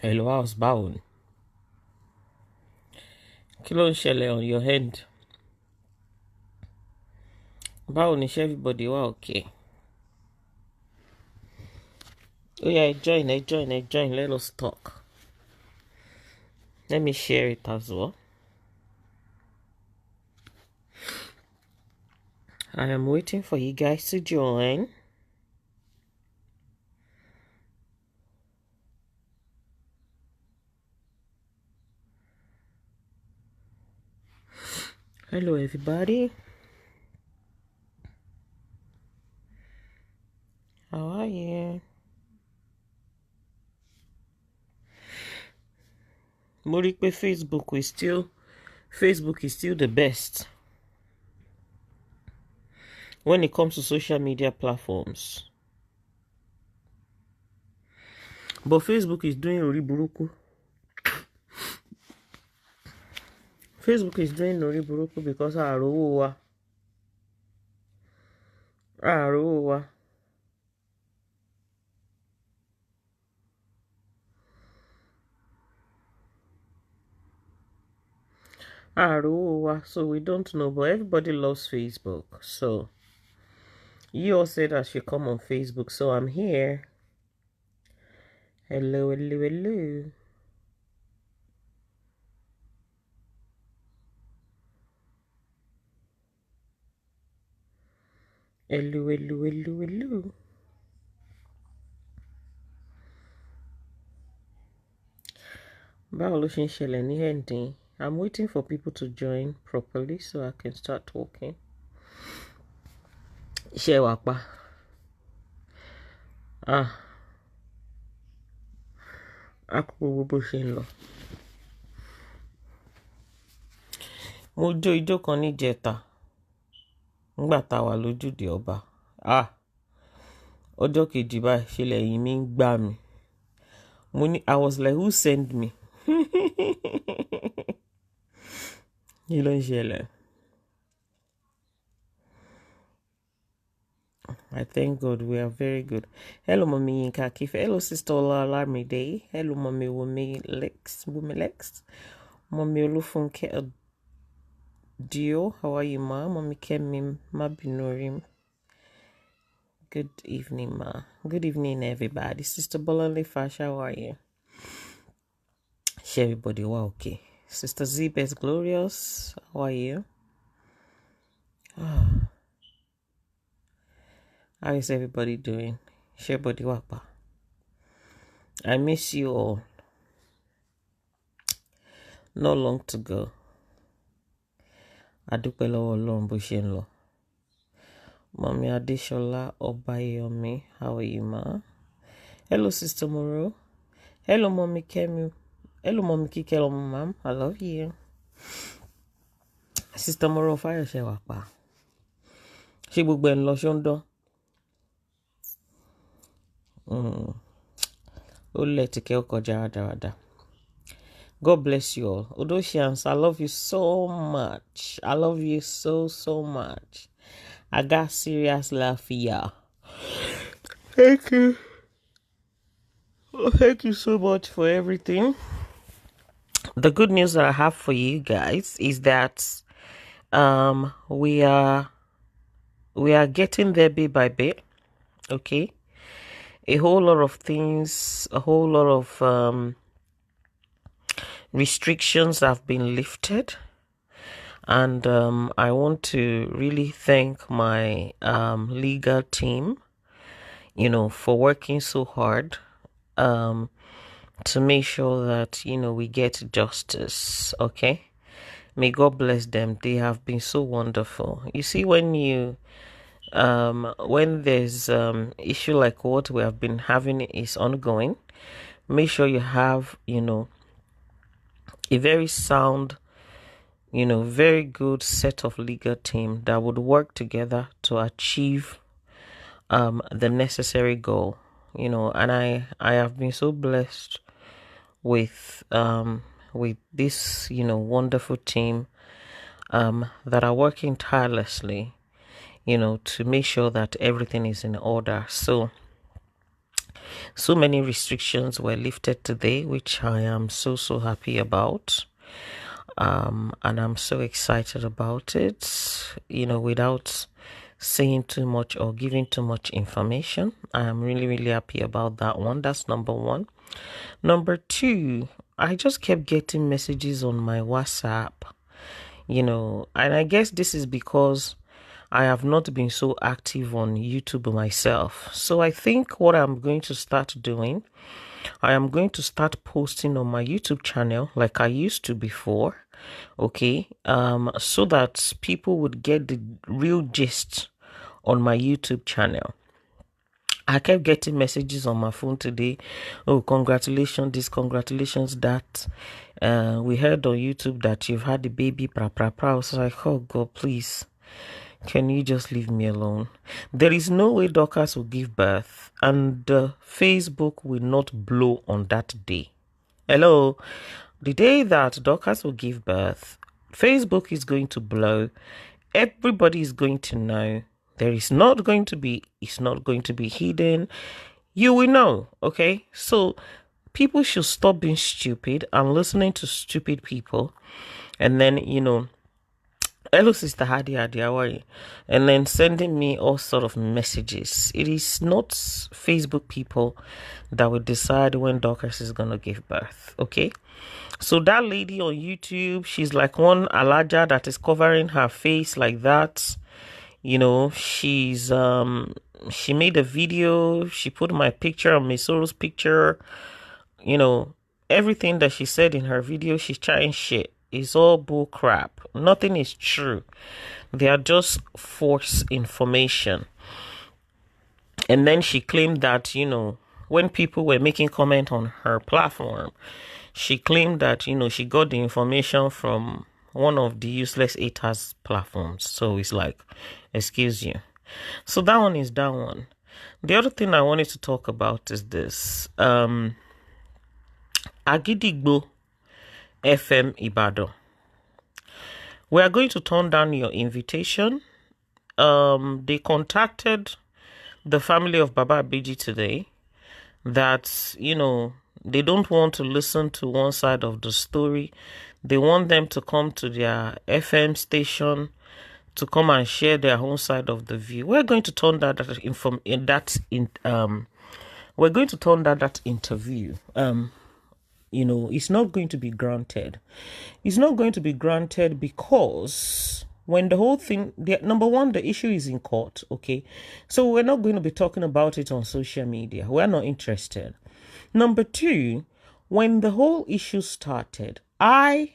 Hello, house bound. Kí ló ń ṣẹlẹ̀ on your hand? Báwo ni everybody wá okay? Oh yeah, join. Let us talk. Let me share it as well. I am waiting for you guys to join. Hello, everybody. How are you? Mo rí pé Facebook is still the best when it comes to social media platforms. But Facebook is doing orí burúkú. Facebook is doing orí burúkú because àròwó wa. So we don't know, but everybody loves Facebook. So you all said I should come on Facebook, so I'm here. Hello. Hello. Báwo ló ṣe ń ṣẹlẹ̀ ní ending? I'm waiting for people to join properly so I can start talking. Ṣé wà pa? A kú gbogbo bó ṣe ń lọ. Mo jó ijó kan níjẹta nígbà tá a wà lójúde ọba. Ọjọ́ kejì báyìí ṣe lẹ́yìn mi ń gbá mi. I was like, who sent me? Kí ló ń ṣẹlẹ̀? I thank God we are very good. Hello, Mommy Yinka Kife. Hello, Sister Ola Alamide. Hello, Mommy Wumi Lex. Mommy Olufunke Dio. How are you, Ma? Mommy Kemi Mabinorim. Good evening, Ma. Good evening, everybody. Sister Bolale Fash, how are you? Everybody, wow, okay. Sister Zibes Glorious, how are you? How is everybody doing? Everybody, wapa. I miss you all. Not long to go. Adúpẹ́ lọ́wọ́ Ọlọ́run bó ṣe ń lọ. Mommy Adeshola Obayomi, how are you, Ma? Hello, Sister Moro. Hello, Mommy Kemi. Hello, Mommy Kike. Hello, Mom. I love you. Sister Moro Fire ṣe wà pa. Ṣé gbogbo ẹ̀ ń lọ ṣóńdán? Ó lẹ́tìkẹ́ ó kọjá rádaràda. God bless you all. Odoshians, I love you so much. I love you so much. I got serious laugh here. Thank you. Thank you so much for everything. The good news that I have for you guys is that we are getting there bit by bit. Okay. A whole lot of things, a whole lot of restrictions have been lifted. And I want to really thank my legal team, for working so hard to make sure that, we get justice, okay? May God bless them. They have been so wonderful. You see, when there's issue like what we have been having is ongoing, make sure you have, a very sound, very good set of legal team that would work together to achieve the necessary goal, and I have been so blessed with this, wonderful team that are working tirelessly, to make sure that everything is in order. So So many restrictions were lifted today, which I am so happy about. And I'm so excited about it. Without saying too much or giving too much information, I am really happy about that one. That's number one. Number two, I just kept getting messages on my WhatsApp, and I guess this is because I have not been so active on YouTube myself. So I think what I'm going to start doing, I am going to start posting on my YouTube channel like I used to before, okay? So that people would get the real gist on my YouTube channel. I kept getting messages on my phone today. Oh, congratulations, this, congratulations, that. We heard on YouTube that you've had the baby, I was like, oh God, please. Can you just leave me alone? There is no way Dorcas will give birth and Facebook will not blow on that day. Hello? The day that Dorcas will give birth, Facebook is going to blow. Everybody is going to know. It's not going to be hidden. You will know, okay? So people should stop being stupid and listening to stupid people. And then, hello, Sister Hadi, how are you? And then sending me all sort of messages. It is not Facebook people that will decide when Dorcas is going to give birth, okay? So that lady on YouTube, she's like one Alaja that is covering her face like that. She's she made a video. She put my picture on Misoro's picture. Everything that she said in her video, she's trying shit. It's all bull crap. Nothing is true. They are just false information. And then she claimed that, when people were making comment on her platform, she claimed that, she got the information from one of the useless haters platforms. So it's like, excuse you. So that one is that one. The other thing I wanted to talk about is this. Agidigbo FM Ibadan. We are going to turn down your invitation. They contacted the family of Baba Abiji today that, they don't want to listen to one side of the story. They want them to come to their FM station to come and share their own side of the view. We're going to turn that interview. It's not going to be granted. It's not going to be granted because when the whole thing, number one, the issue is in court, okay? So we're not going to be talking about it on social media. We're not interested. Number two, when the whole issue started, I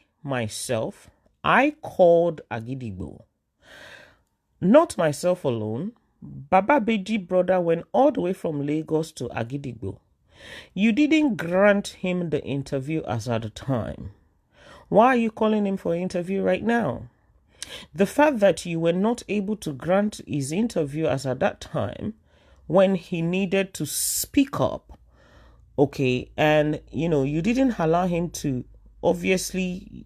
called Agidigbo. Not myself alone. Baba Beji brother went all the way from Lagos to Agidigbo. You didn't grant him the interview as at the time. Why are you calling him for an interview right now? The fact that you were not able to grant his interview as at that time when he needed to speak up, okay, and, you didn't allow him to obviously,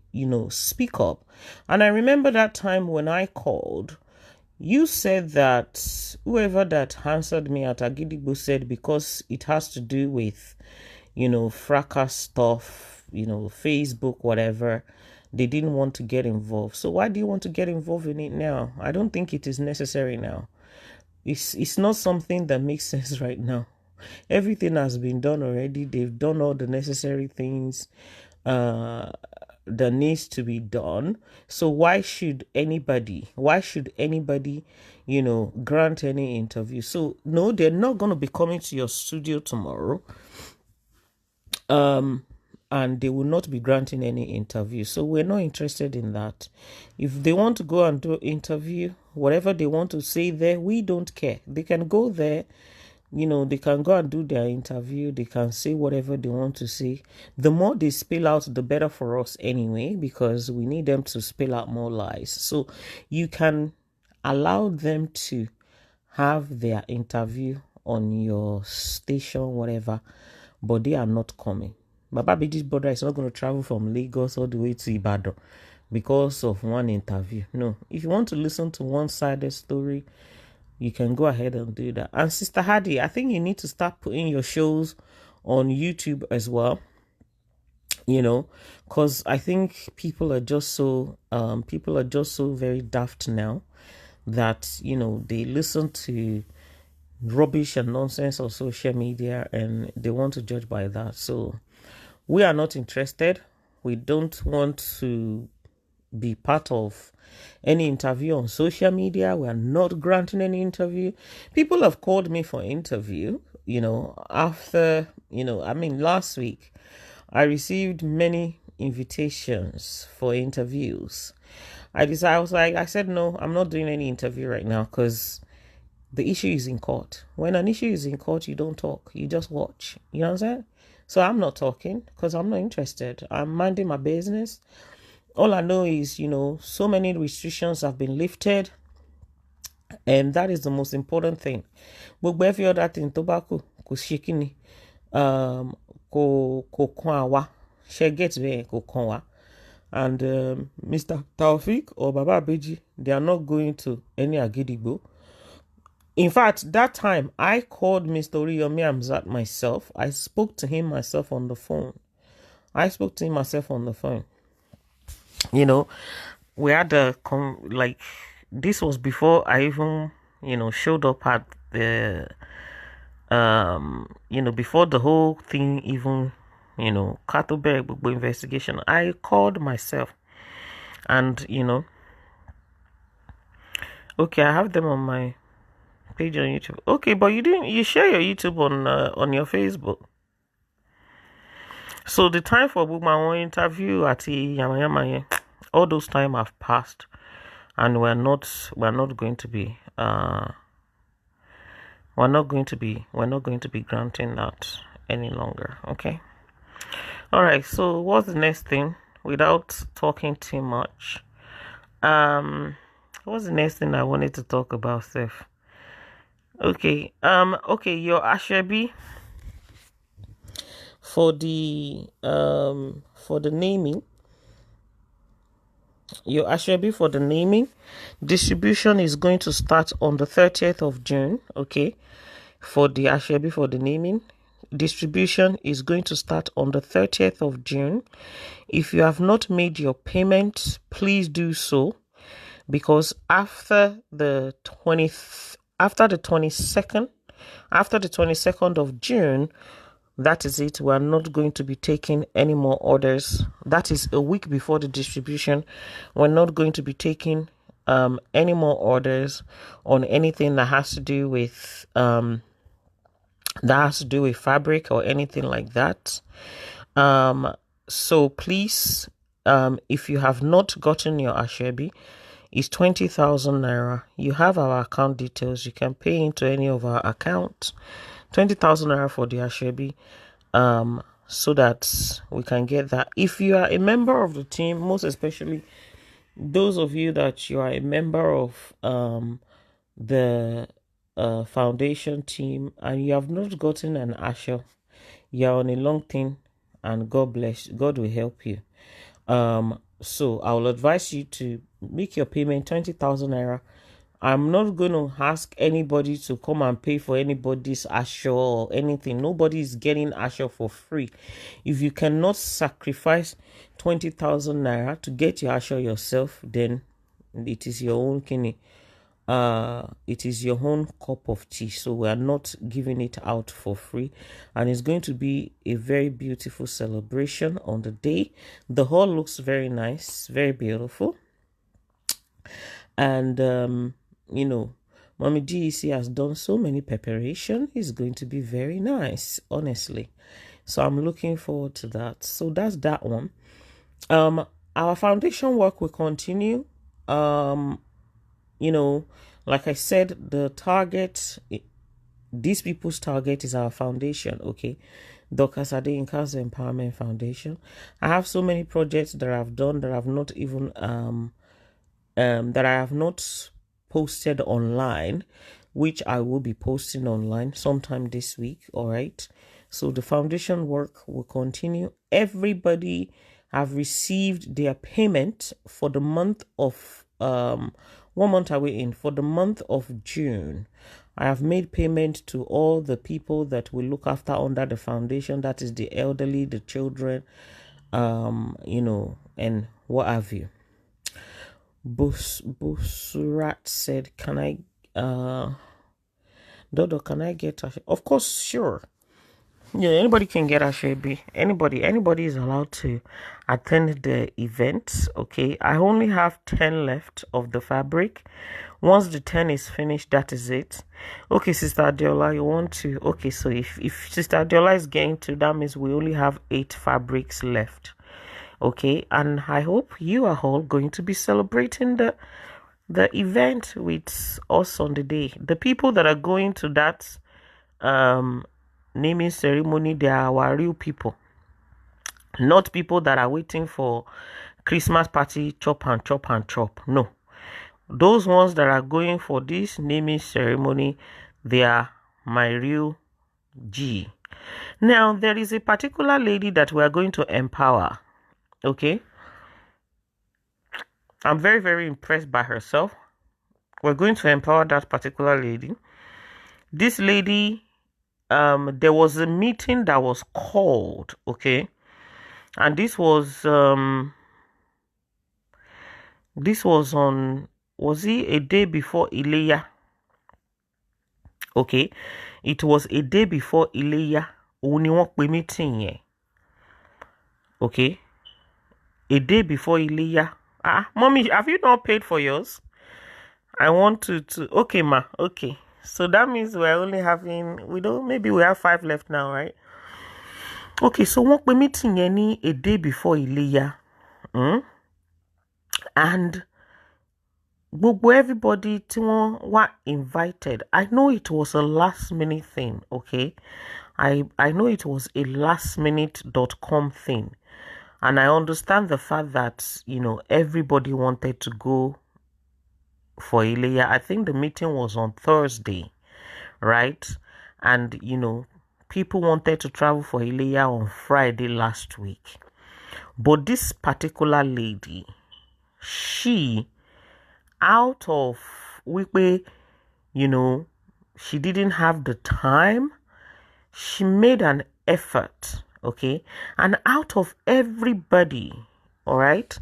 speak up. And I remember that time when I called, you said that whoever that answered me at Agidigbo said because it has to do with, fracas stuff, Facebook, whatever, they didn't want to get involved. So why do you want to get involved in it now? I don't think it is necessary now. It's not something that makes sense right now. Everything has been done already. They've done all the necessary things that needs to be done. So why should anybody, grant any interview? So no, they're not going to be coming to your studio tomorrow. And they will not be granting any interview. So we're not interested in that. If they want to go and do an interview, whatever they want to say there, we don't care. They can go there. They can go and do their interview. They can say whatever they want to say. The more they spill out, the better for us anyway, because we need them to spill out more lies. So you can allow them to have their interview on your station, whatever, but they are not coming. Baba Biji's brother is not going to travel from Lagos all the way to Ibadan because of one interview. No. If you want to listen to one-sided story, you can go ahead and do that. And Sister Hadi, I think you need to start putting your shows on YouTube as well, because I think people are just so very daft now that they listen to rubbish and nonsense on social media and they want to judge by that. So we are not interested. We don't want to be part of any interview on social media. We are not granting any interview. People have called me for interview, after, last week I received many invitations for interviews. I said, no, I'm not doing any interview right now because the issue is in court. When an issue is in court, you don't talk, you just watch. You know what I'm saying? So I'm not talking because I'm not interested. I'm minding my business. All I know is, so many restrictions have been lifted, and that is the most important thing. But every other thing, tobacco, ko shikini, ko kwawa, she gets there, ko kwawa. And Mr. Taufik or Baba Beji, they are not going to any Agidigbo. In fact, that time I called Mr. Oriyomi Amzat myself. I spoke to him myself on the phone. We had this was before I even, showed up at the, before the whole thing even, Kattleberg investigation. I called myself and, okay, I have them on my page on YouTube. Okay, but you share your YouTube on your Facebook. So the time for my own interview at Yamayama, all those time have passed, and we're not going to be granting that any longer. Okay. All right. So what's the next thing? Without talking too much, what's the next thing I wanted to talk about, Steph? Okay. Your Ashebi for the naming. Your Ashebi for the naming distribution is going to start on the 30th of June. Okay, for the Ashebi for the naming distribution is going to start on the 30th of June. If you have not made your payment, please do so, because after the 22nd of June, that is it. We are not going to be taking any more orders. That is a week before the distribution. We're not going to be taking any more orders on anything that has to do with fabric or anything like that. So please, if you have not gotten your Ashebi, it's 20,000 naira. You have our account details. You can pay into any of our accounts. 20,000 naira for the Ashebi, so that we can get that. If you are a member of the team, most especially those of you that you are a member of the foundation team and you have not gotten an Asher, you are on a long thing, and God will help you. So I will advise you to make your payment 20,000 naira. I'm not going to ask anybody to come and pay for anybody's Asher or anything. Nobody is getting Asher for free. If you cannot sacrifice 20,000 naira to get your Asher yourself, then it is your own kidney. It is your own cup of tea. So we are not giving it out for free, and it's going to be a very beautiful celebration on the day. The hall looks very nice, very beautiful, and Mommy GEC has done so many preparation. It's going to be very nice, honestly. So I'm looking forward to that. So that's that one. Our foundation work will continue. Like I said, the target, these people's target is our foundation. Okay, Dorcas Adeyinka's Empowerment Foundation. I have so many projects that I've done that I've not even that I have not posted online, which I will be posting online sometime this week. All right, so the foundation work will continue. Everybody have received their payment for the month of 1 month away in. For the month of June, I have made payment to all the people that we look after under the foundation. That is the elderly, the children, and what have you. Busrat said, can I, Dodo, can I get a, of course, sure. Yeah, anybody can get a shabi. Anybody is allowed to attend the event. Okay, I only have 10 left of the fabric. Once the 10 is finished, that is it. Okay, Sister Adiola, you want to? Okay, so if Sister Adiola is getting to, that means we only have 8 fabrics left. Okay, and I hope you are all going to be celebrating the event with us on the day. The people that are going to that naming ceremony, they are our real people, not people that are waiting for Christmas party, chop and chop and chop. No, those ones that are going for this naming ceremony, they are my real G. Now, there is a particular lady that we are going to empower. Okay, I'm very, very impressed by herself. We're going to empower that particular lady. This lady, there was a meeting that was called, okay, and this was on, was it a day before Ileya? Okay, it was a day before Ileya. Meeting, okay, a day before Ileya. Mommy, have you not paid for yours? I want to okay, ma, okay. So that means we're only having, maybe we have 5 left now, right? Okay, so what we meeting a day before Ileya. And everybody were invited. I know it was a last minute thing, okay? I know it was a lastminute.com thing. And I understand the fact that, everybody wanted to go for Ileya. I think the meeting was on Thursday, right? And, people wanted to travel for Ileya on Friday last week. But this particular lady, she, out of, she didn't have the time. She made an effort, okay? And out of everybody, all right,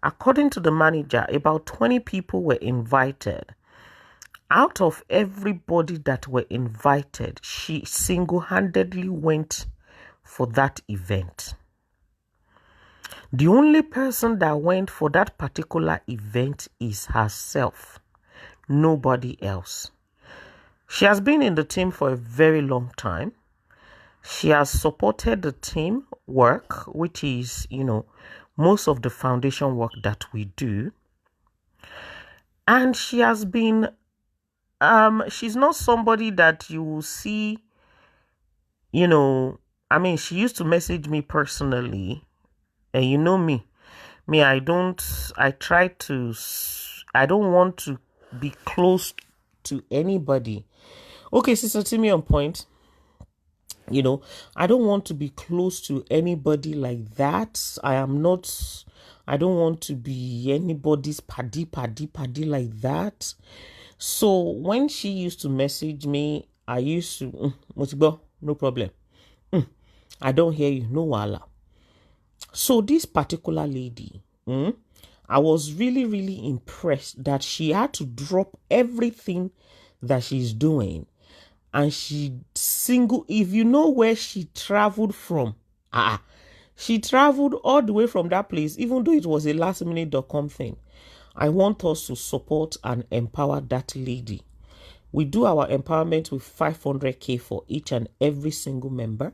according to the manager, about 20 people were invited. Out of everybody that were invited, she single-handedly went for that event. The only person that went for that particular event is herself. Nobody else. She has been in the team for a very long time. She has supported the team work, which is, most of the foundation work that we do. And she has been, she's not somebody that you will see, she used to message me personally. And you know me, I don't want to be close to anybody. Okay, Sister Timmy on point. I don't want to be close to anybody like that. I don't want to be anybody's paddy like that. So when she used to message me, I used to, no problem. I don't hear you, no wala. So this particular lady, I was really, really impressed that she had to drop everything that she's doing. And if you know where she traveled from, she traveled all the way from that place, even though it was a lastminute.com thing. I want us to support and empower that lady. We do our empowerment with 500K for each and every single member.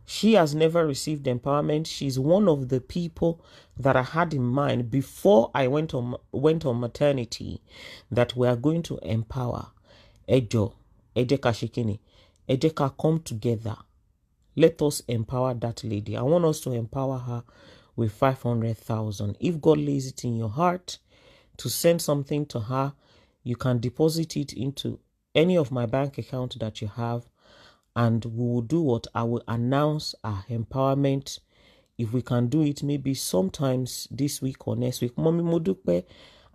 She has never received empowerment. She's one of the people that I had in mind before I went on maternity that we are going to empower. Ejeka Shikini, Ejeka, come together. Let us empower that lady. I want us to empower her with 500,000. If God lays it in your heart to send something to her, you can deposit it into any of my bank account that you have. And we will do what? I will announce our empowerment. If we can do it, maybe sometimes this week or next week. Mommy Modupe,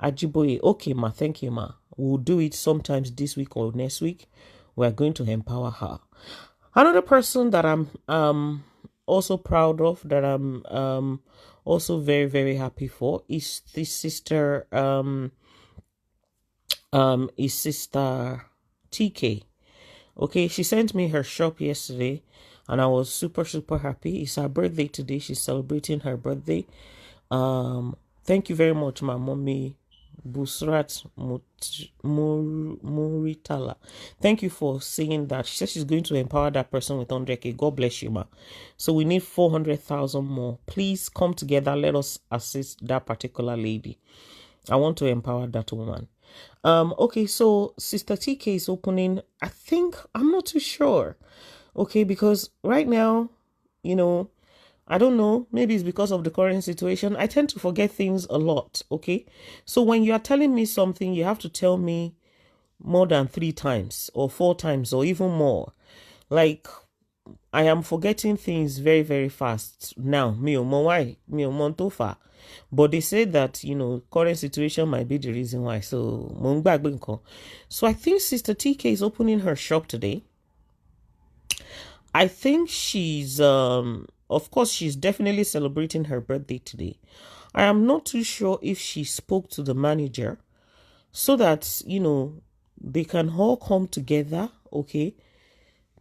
Ajiboye. Okay, ma. Thank you, ma. We'll do it sometimes this week or next week. We're going to empower her. Another person that I'm also proud of, that I'm also very, very happy for, is this sister is sister TK. Okay, she sent me her shop yesterday and I was super, super happy. It's her birthday today. She's celebrating her birthday. Thank you very much, my mommy Busrat Muritala. Thank you for saying that. She says she's going to empower that person with 100K. God bless you, ma. So we need 400,000 more. Please come together. Let us assist that particular lady. I want to empower that woman. Okay, so Sister TK is opening, I think, I'm not too sure. Okay, because right now, I don't know, maybe it's because of the current situation. I tend to forget things a lot, okay? So when you are telling me something, you have to tell me more than 3 times or 4 times or even more. Like, I am forgetting things very, very fast now. But they say that, current situation might be the reason why. So I think Sister TK is opening her shop today. I think she's, of course, she's definitely celebrating her birthday today. I am not too sure if she spoke to the manager so that, they can all come together, okay,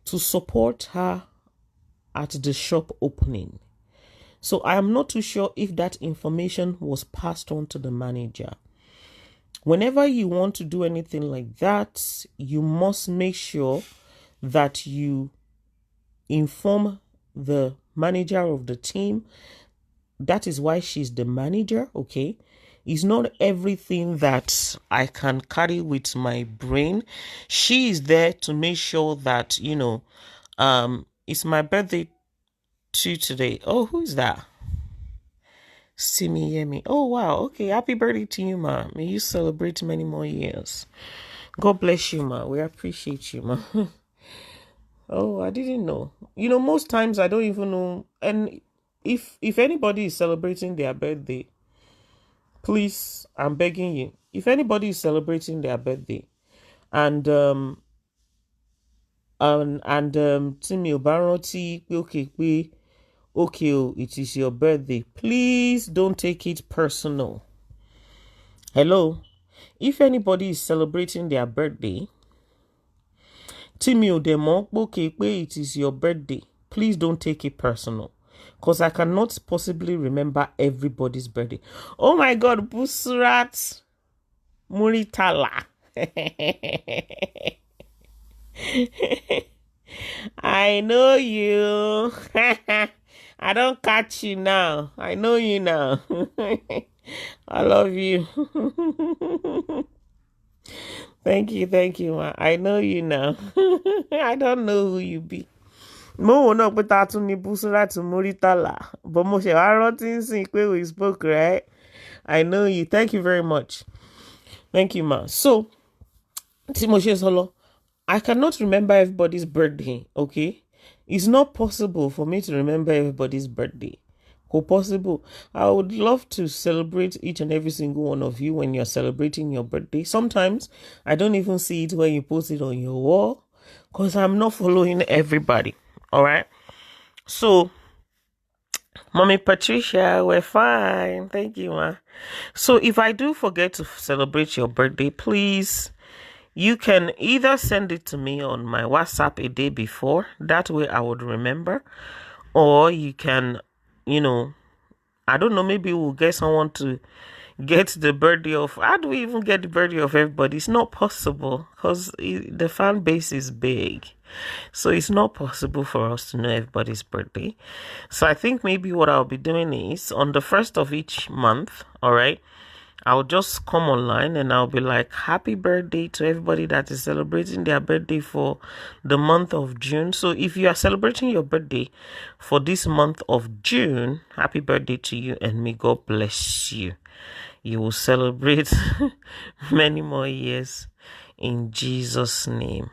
to support her at the shop opening. So I am not too sure if that information was passed on to the manager. Whenever you want to do anything like that, you must make sure that you inform the manager of the team. That is why she's the manager, okay? It's not everything that I can carry with my brain. She is there to make sure that, it's my birthday too today. Oh, who's that? Simi Yemi. Oh, wow. Okay, happy birthday to you, ma. May you celebrate many more years. God bless you, ma. We appreciate you, ma. Oh, I didn't know. Most times I don't even know. And if anybody is celebrating their birthday, please, I'm begging you. If anybody is celebrating their birthday, and Timi Obaroti, okay, it is your birthday. Please don't take it personal. Hello, if anybody is celebrating their birthday, Timi Odemo, okay, it is your birthday. Please don't take it personal, because I cannot possibly remember everybody's birthday. Oh my God, Busrat Muritala. I know you. I don't catch you now. I know you now. I love you. Thank you, ma. I know you now. I don't know who you be. Mo no put that to me busura to Muritala. But mo se arotin sin pe we spoke, right? I know you. Thank you very much. Thank you, ma. So, Timoshe Solo, I cannot remember everybody's birthday, okay? It's not possible for me to remember everybody's birthday. How possible? I would love to celebrate each and every single one of you when you're celebrating your birthday. Sometimes I don't even see it when you post it on your wall because I'm not following everybody. All right. So, Mommy Patricia, we're fine. Thank you, ma. So if I do forget to celebrate your birthday, please, you can either send it to me on my WhatsApp a day before. That way I would remember. Or you can, I don't know, maybe we'll get someone to get the birthday of, how do we even get the birthday of everybody? It's not possible because the fan base is big. So it's not possible for us to know everybody's birthday. So I think maybe what I'll be doing is on the 1st of each month, all right, I'll just come online and I'll be like, happy birthday to everybody that is celebrating their birthday for the month of June. So if you are celebrating your birthday for this month of June, happy birthday to you and may God bless you. You will celebrate many more years in Jesus' name.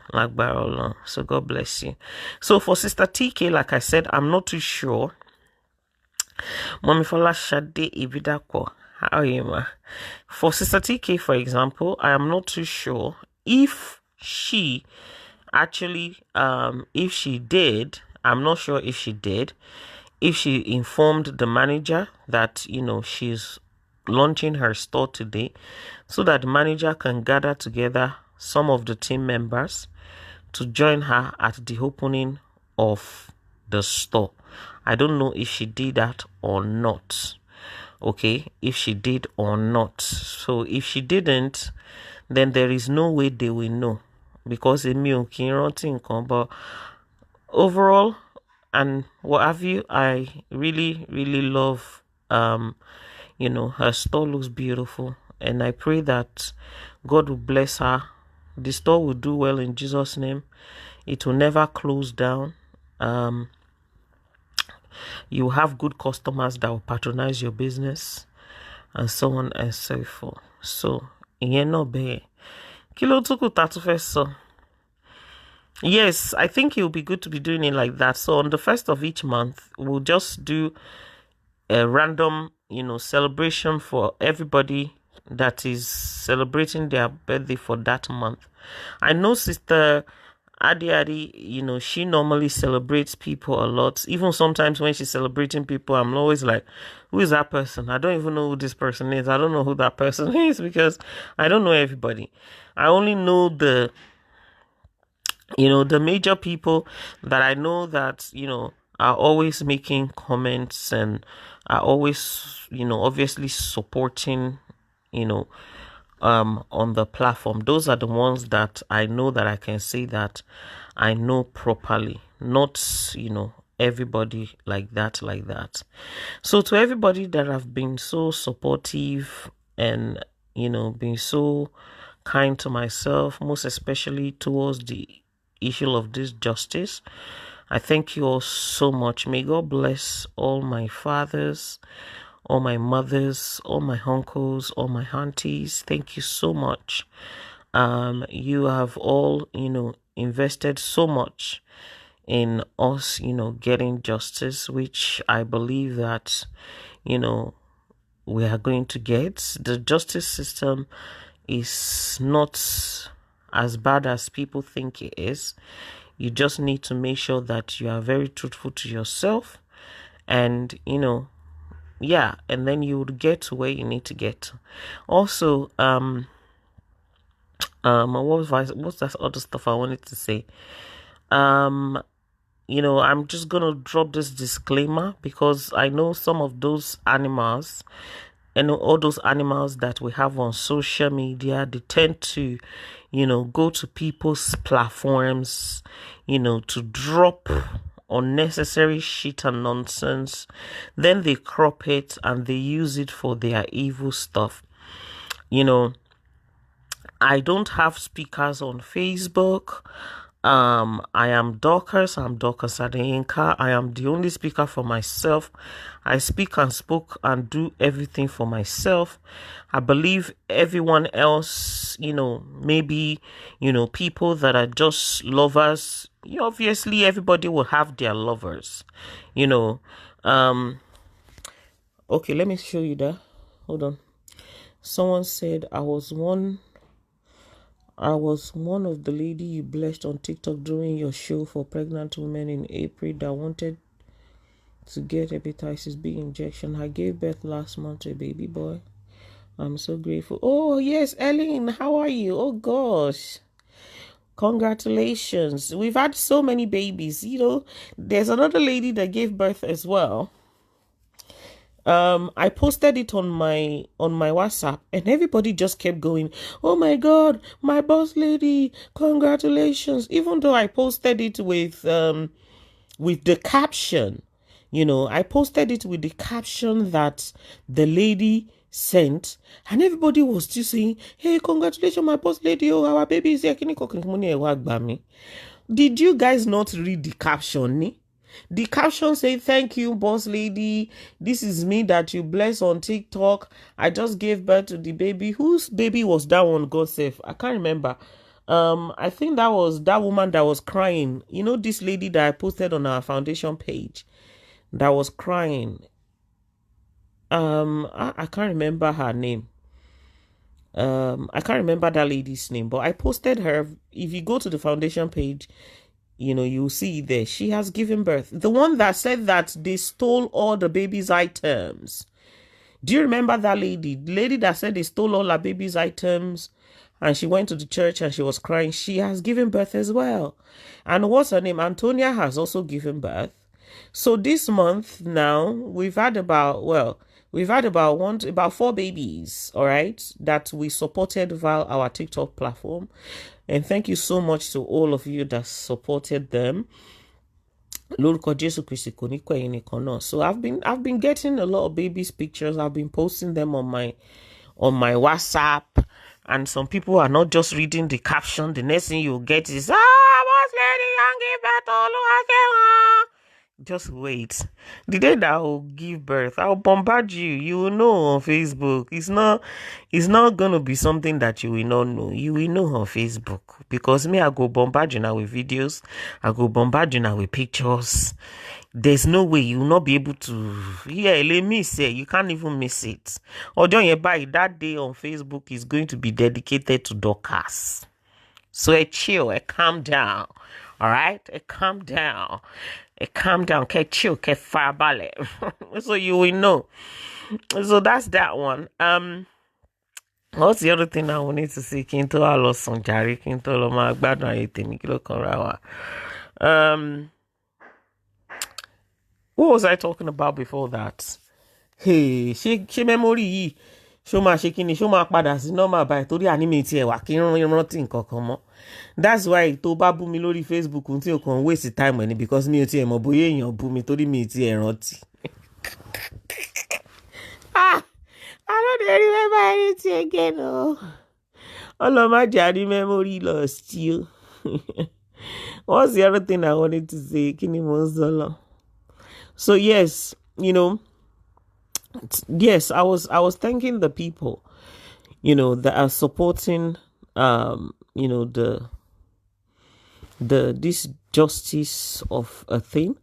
So God bless you. So for Sister TK, like I said, I'm not too sure. Mommy Fola Shade Ibidakwo. How are you, ma? For Sister TK, for example, I am not too sure if she actually, if she did, I'm not sure if she did, if she informed the manager that, she's launching her store today, so that the manager can gather together some of the team members to join her at the opening of the store. I don't know if she did that or not. Okay, if she did or not. So if she didn't, then there is no way they will know, because but overall and what have you, I really love her store looks beautiful, and I pray that God will bless her. The store will do well in Jesus' name. It will never close down. You have good customers that will patronize your business, and so on and so forth. So, Kilo tuku tatu so. Yes, I think it will be good to be doing it like that. So on the 1st of each month, we'll just do a random, celebration for everybody that is celebrating their birthday for that month. I know Sister Adi, she normally celebrates people a lot. Even sometimes when she's celebrating people, I'm always like, who is that person? I don't even know who this person is. I don't know who that person is, because I don't know everybody. I only know the major people that I know that, are always making comments and are always, obviously supporting, on the platform. Those are the ones that I know that I can say that I know properly, not, everybody like that. So to everybody that have been so supportive and, been so kind to myself, most especially towards the issue of this justice, I thank you all so much. May God bless all my fathers, all my mothers, all my uncles, all my aunties. Thank you so much. You have all, invested so much in us, getting justice, which I believe that, we are going to get. The justice system is not as bad as people think it is. You just need to make sure that you are very truthful to yourself, and and then you would get to where you need to get to. Also, what's that other stuff I wanted to say? I'm just gonna drop this disclaimer, because I know some of those animals, and all those animals that we have on social media, they tend to, go to people's platforms, to drop unnecessary shit and nonsense. Then they crop it and they use it for their evil stuff. I don't have speakers on Facebook. I am Dorcas. I'm Dorcas Adeyinka. I am the only speaker for myself. I speak and spoke and do everything for myself. I believe everyone else, maybe, people that are just lovers. Obviously, everybody will have their lovers, Okay, let me show you that. Hold on. Someone said I was one of the lady you blessed on TikTok during your show for pregnant women in April that wanted to get hepatitis B injection. I gave birth last month to a baby boy. I'm so grateful. Oh, yes, Ellen, how are you? Oh, gosh. Congratulations. We've had so many babies. There's another lady that gave birth as well. I posted it on my WhatsApp, and everybody just kept going, oh my God, my boss lady, congratulations. Even though I posted it with the caption, I posted it with the caption that the lady sent, and everybody was still saying, hey, congratulations, my boss lady, oh, our baby is here. Did you guys not read the caption? The caption say, thank you, boss lady. This is me that you bless on TikTok. I just gave birth to the baby. Whose baby was that one, God save? I can't remember. I think that was that woman that was crying. This lady that I posted on our foundation page that was crying. I can't remember her name. I can't remember that lady's name, but I posted her. If you go to the foundation page, you'll see there. She has given birth. The one that said that they stole all the baby's items. Do you remember that lady? The lady that said they stole all her baby's items and she went to the church and she was crying. She has given birth as well. And what's her name? Antonia has also given birth. So this month now, we've had about 4 babies, all right, that we supported via our TikTok platform. And thank you so much to all of you that supported them. So I've been getting a lot of babies pictures. I've been posting them on my WhatsApp, and some people are not just reading the caption. The next thing you get is what's lady and give birth to. Just wait. The day that I will give birth, I'll bombard you. You will know on Facebook. It's not gonna be something that you will not know. You will know on Facebook. Because me, I go bombard you now with videos. I go bombard you now with pictures. There's no way you will not be able to. Yeah, let me say, you can't even miss it. Or don't you buy that day on Facebook is going to be dedicated to Dorcas. So chill, calm down. All right, calm down. Calm down, chill, fire ballet. So you will know. So that's that one. What's the other thing I wanted to say? Kinto a lost some Jari, Kinto lo ma gbadun aye temi kilo kan ra wa. What was I talking about before that? Hey, she memory yìí. Ṣó máa ṣe kíni, ṣó máa padà sí normal báyìí torí anime tí ẹ wà kí rántí nǹkan kan mọ́. That's why tó bá bú mi lórí Facebook tí o kàn waste time ẹni because mi ò tiẹ̀ mọ̀ bóyá èèyàn bú mi torí mi ti ẹ̀ rántí. I don't remember anything again. Ọlọ́mọdé memory lost you. What's the other thing I wanted to say? Kíni mo ń sọ lọ? So yes, yes, I was thanking the people, that are supporting, this justice of a thing.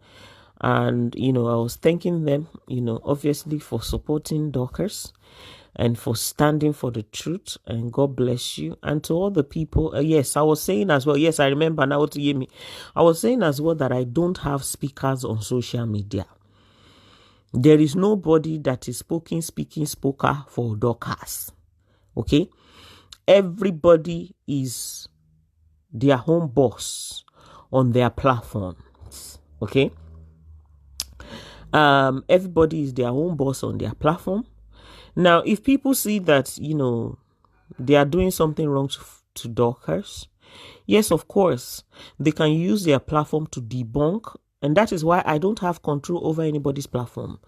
And, I was thanking them, obviously for supporting Dorcas and for standing for the truth. And God bless you. And to all the people, yes, I was saying as well, yes, I remember now to hear me. I was saying as well that I don't have speakers on social media. There is nobody that is speaking spoker for Dorcas. Okay? Everybody is their own boss on their platforms. Okay? Everybody is their own boss on their platform. Now, if people see that, they are doing something wrong to Dorcas, yes, of course, they can use their platform to debunk. And that is why I don't have control over anybody's platform.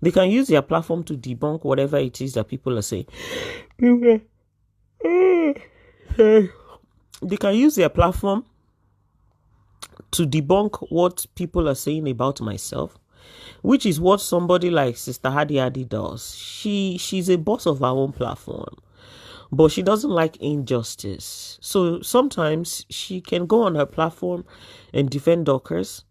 They can use their platform to debunk whatever it is that people are saying. They can use their platform to debunk what people are saying about myself, which is what somebody like Sister Hadi does. She's a boss of her own platform, but she doesn't like injustice. So sometimes she can go on her platform and defend Dorcas.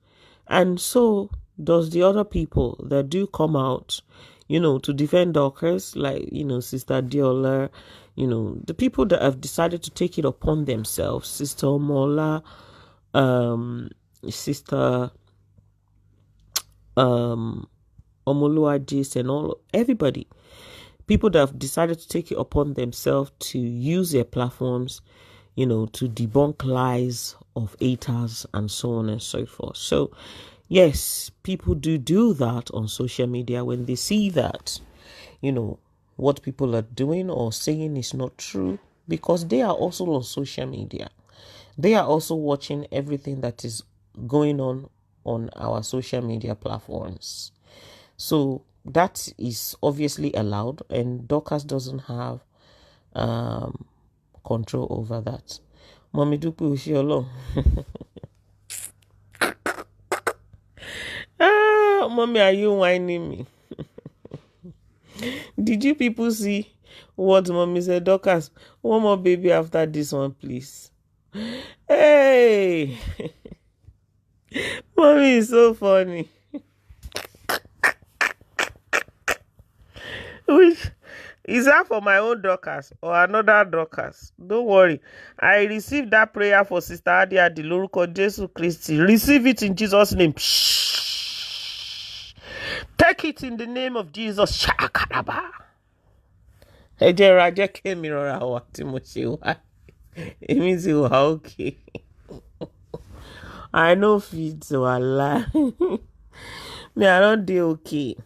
And so does the other people that do come out, to defend Dorcas, like, Sister Diola, the people that have decided to take it upon themselves, Sister Omola, Sister Omoluadis, and everybody, people that have decided to take it upon themselves to use their platforms, to debunk lies of haters and so on and so forth. So, yes, people do that on social media when they see that, what people are doing or saying is not true, because they are also on social media. They are also watching everything that is going on our social media platforms. So that is obviously allowed, and Dorcas doesn't have control over that. Mommy Dupu Ushiolo. Mommy, are you whining me? Did you people see what Mommy said? Dorcas, one more baby after this one, please. Hey! Mommy is so funny. Is that for my own Dorcas or another Dorcas? Don't worry. I received that prayer for Sister Adia di Lórúkọ Jésù Kristi. Receive it in Jesus' name. Take it in the name of Jesus. Shakaraba. Ẹ jẹ́ ra jẹ́ kémi rọra wà tí mo ṣe wá. Èmi ti wà okay. I know fit wala. Me, I don't do okay.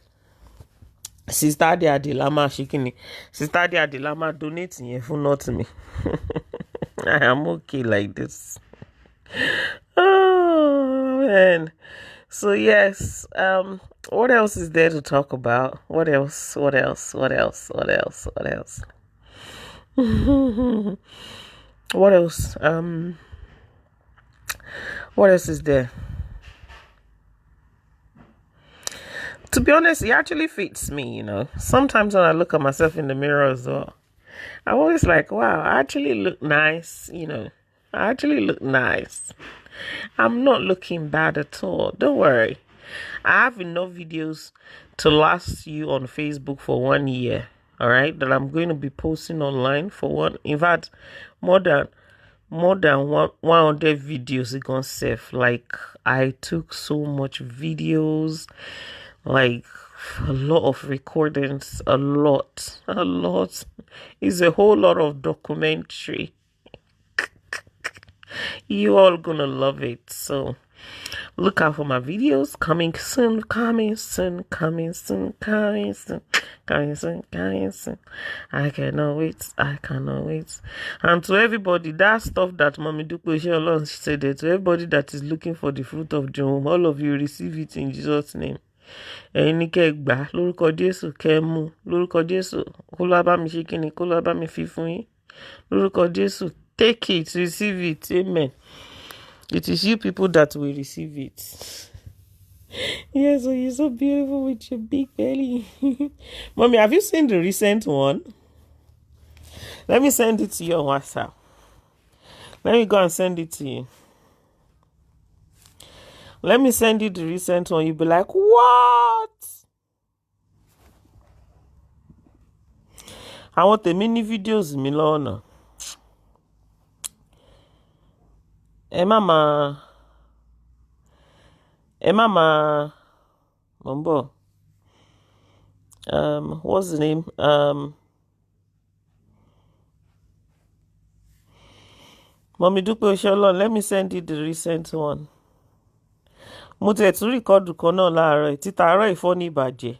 Sister Adelama Shikini. Sister Adelama donate yẹn fún not me. I am okay like this. Oh man. So yes, what else is there to talk about? What else? What else? What else? What else? What else? What else? What else is there? To be honest, it actually fits me, you know. Sometimes when I look at myself in the mirror as well, I'm always like, wow, I actually look nice, you know. I actually look nice. I'm not looking bad at all. Don't worry. I have enough videos to last you on Facebook for 1 year, all right, that I'm going to be posting online for one. In fact, more than 100 videos are gonna save. Like, I took so much videos, like a lot of recordings, a lot. It's a whole lot of documentary. You all gonna love it. So look out for my videos coming soon. I cannot wait. And to everybody, that stuff that Mommy Dupe Alone said, to everybody that is looking for the fruit of Job, all of you receive it in Jesus' name. Ẹ̀yin ní kẹ́ gbà lórúkọ Jésù, kẹ́ mú lórúkọ Jésù, kó lọ bá mi ṣe kíni, kó lọ bá mi fi fún yín lórúkọ Jésù. Take it, receive it, amen. It is you people that will receive it. Yes, so you're so beautiful with your big belly. Mommy, have you seen the recent one? Let me send it to you on WhatsApp. Let me go and send it to you. Let me send you the recent one. You'll be like, what? I want the mini videos, Milona. Mama, Mambo. What's the name? Mommy Dupe Osholon, let me send you the recent one. Mo tẹ̀ tún rìkọ́dù kan náà láàárọ̀ títa àárọ̀ ìfọ́ní ìbàjẹ́.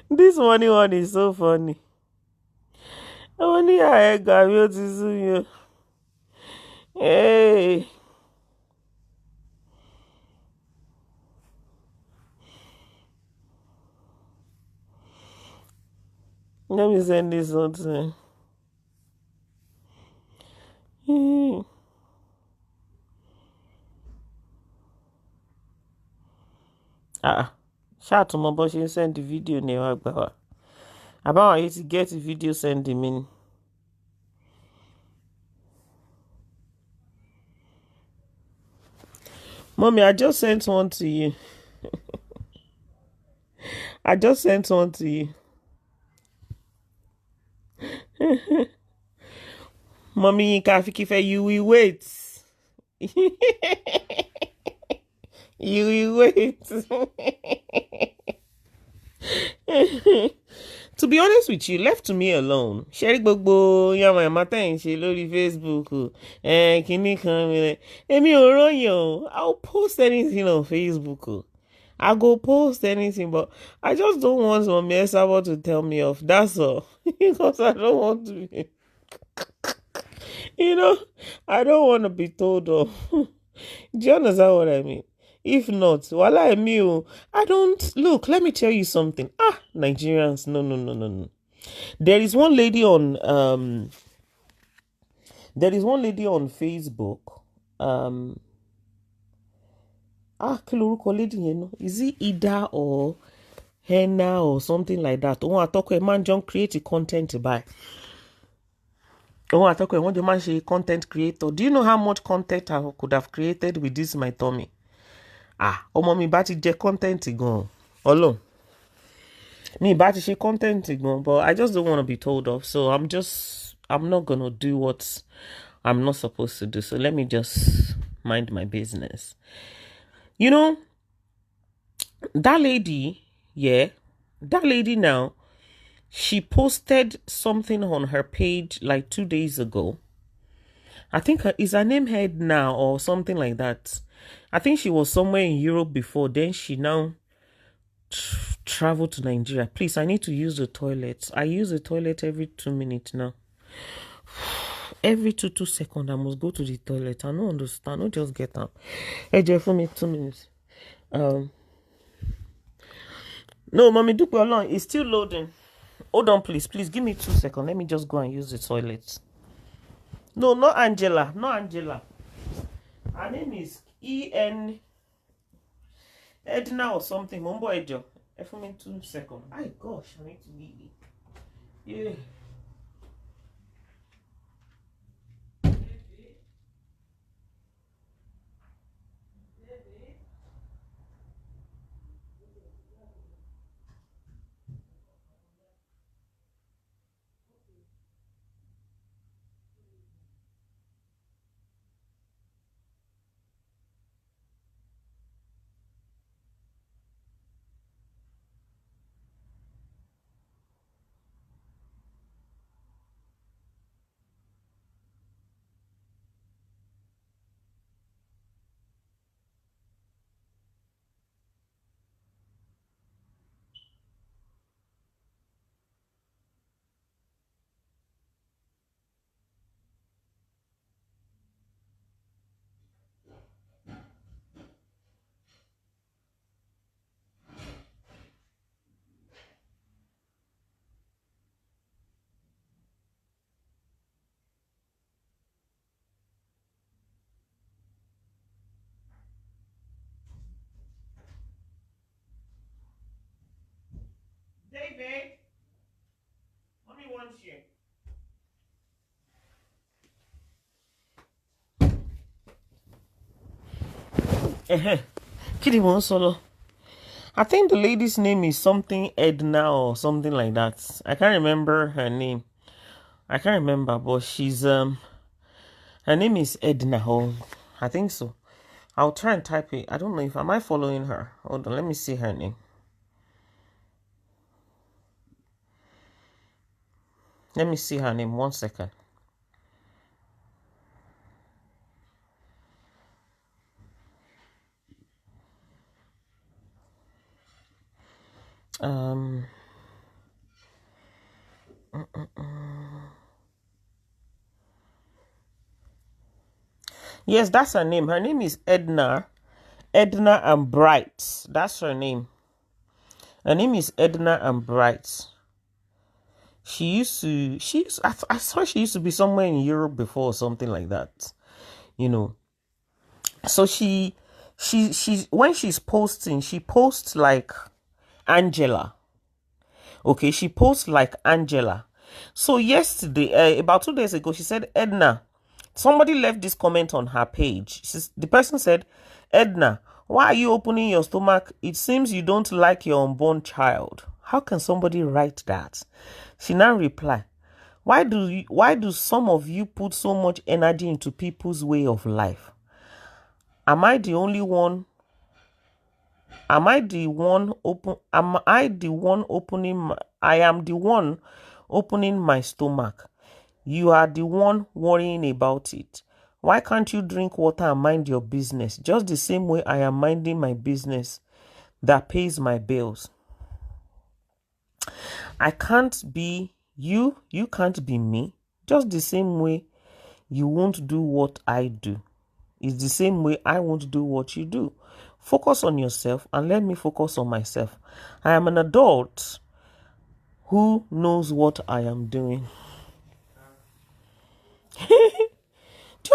This morning one is so funny. Àwọn ní àẹ̀gà mi ó ti sú mi o. Hey. Let me send this one to you. Ṣáà tún mọ bó ṣe ń send video ní ẹwà gbà wá. Àbáwọn ayé ti get video send mi ni. Mommy, I just sent one to you. I just sent one to you. Mommy, you will wait. You will wait. To be honest with you, left to me alone. Share gbogbo yama matin ṣe lórí Facebook. Kíní kan mi. Èmi ò ròyìn. I'll post anything on Facebook. I go post anything, but I just don't want Mommy Esabo to tell me off. That's all. Because I don't want to be, I don't want to be told off. Do you understand what I mean? If not, wala emi I don't look. Let me tell you something. Nigerians, no. There is one lady on Facebook. Kí lorúkọ lady yẹn náà? Is it Ida or Henna or something like that? Òun àtọkọ ẹ̀ máa ń jọ create content by. Òun àtọkọ ẹ̀ wọ́n jọ máa ń ṣe content creator. Do you know how much content I could have created with this my tummy? Ọmọ mi bá ti jẹ content gan Ọlọ́run. Me, but she content, but I just don't want to be told off. So I'm not gonna do what I'm not supposed to do. So let me just mind my business. You know, that lady, yeah, that lady now, she posted something on her page like 2 days ago. I think is her name Head now or something like that. I think she was somewhere in Europe before. Then she now traveled to Nigeria. Please, I need to use the toilet. I use the toilet every 2 minutes now. Every 2 seconds, I must go to the toilet. I don't understand. I don't just get up. Hey, Jeff, for me 2 minutes. No, mommy, do along. It's still loading. Hold on, please. Please give me 2 seconds. Let me just go and use the toilet. No, not Angela. Not Angela. Her name is E.N. Edna or something. Mumbo Ejo. For me 2 seconds. My gosh, I need to leave. Yeah. David, mommy wants you. Kitty wants solo. I think the lady's name is something Edna or something like that. I can't remember her name. I can't remember, but she's her name is Edna. Oh, I think so. I'll try and type it. I don't know if am I following her. Hold on, let me see her name. Let me see her name. 1 second. Yes, that's her name. Her name is Edna. Edna and Bright. That's her name. Her name is Edna and Bright. I saw she used to be somewhere in Europe before or something like that. You know. So she when she's posting, she posts like Angela. Okay, she posts like Angela. So yesterday, about 2 days ago, she said, Edna, somebody left this comment on her page. The person said, Edna, why are you opening your stomach? It seems you don't like your unborn child. How can somebody write that? She now replied, why do some of you put so much energy into people's way of life? Am I the only one? Am I the one opening? I am the one opening my stomach. You are the one worrying about it. Why can't you drink water and mind your business? Just the same way I am minding my business that pays my bills. I can't be you. You can't be me. Just the same way you won't do what I do. It's the same way I won't do what you do. Focus on yourself and let me focus on myself. I am an adult who knows what I am doing. Do you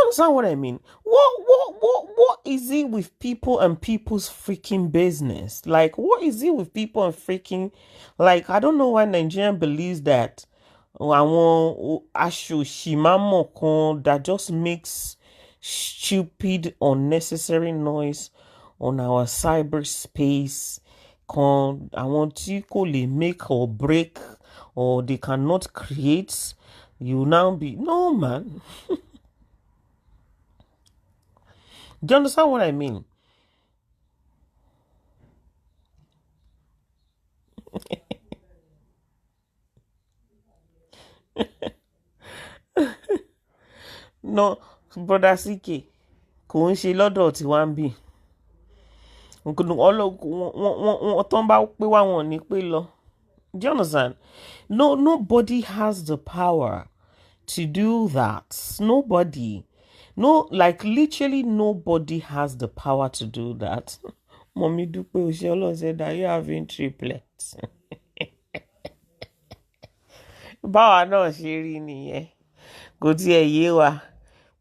understand what I mean? What is it with people and people's freaking business? Like, what is it with people and freaking, like, I don't know why Nigerian believes that that just makes stupid, unnecessary noise on our cyberspace àwọn tí kò lè make or break, or they cannot create, you now be, no man. Do you understand what I mean? No, brother CK, kò ń ṣe lọ́dọ̀ tí wá ń bì. Tó ń bá pé wá wọn ní pé lọ. Do you understand? No, nobody has the power to do that. Nobody. No, like literally nobody has the power to do that. Mommy Dupe Oshiolo said that you're having triplets. Báwa náà ṣe rí nìyẹn. Kò tiẹ̀ yé wa.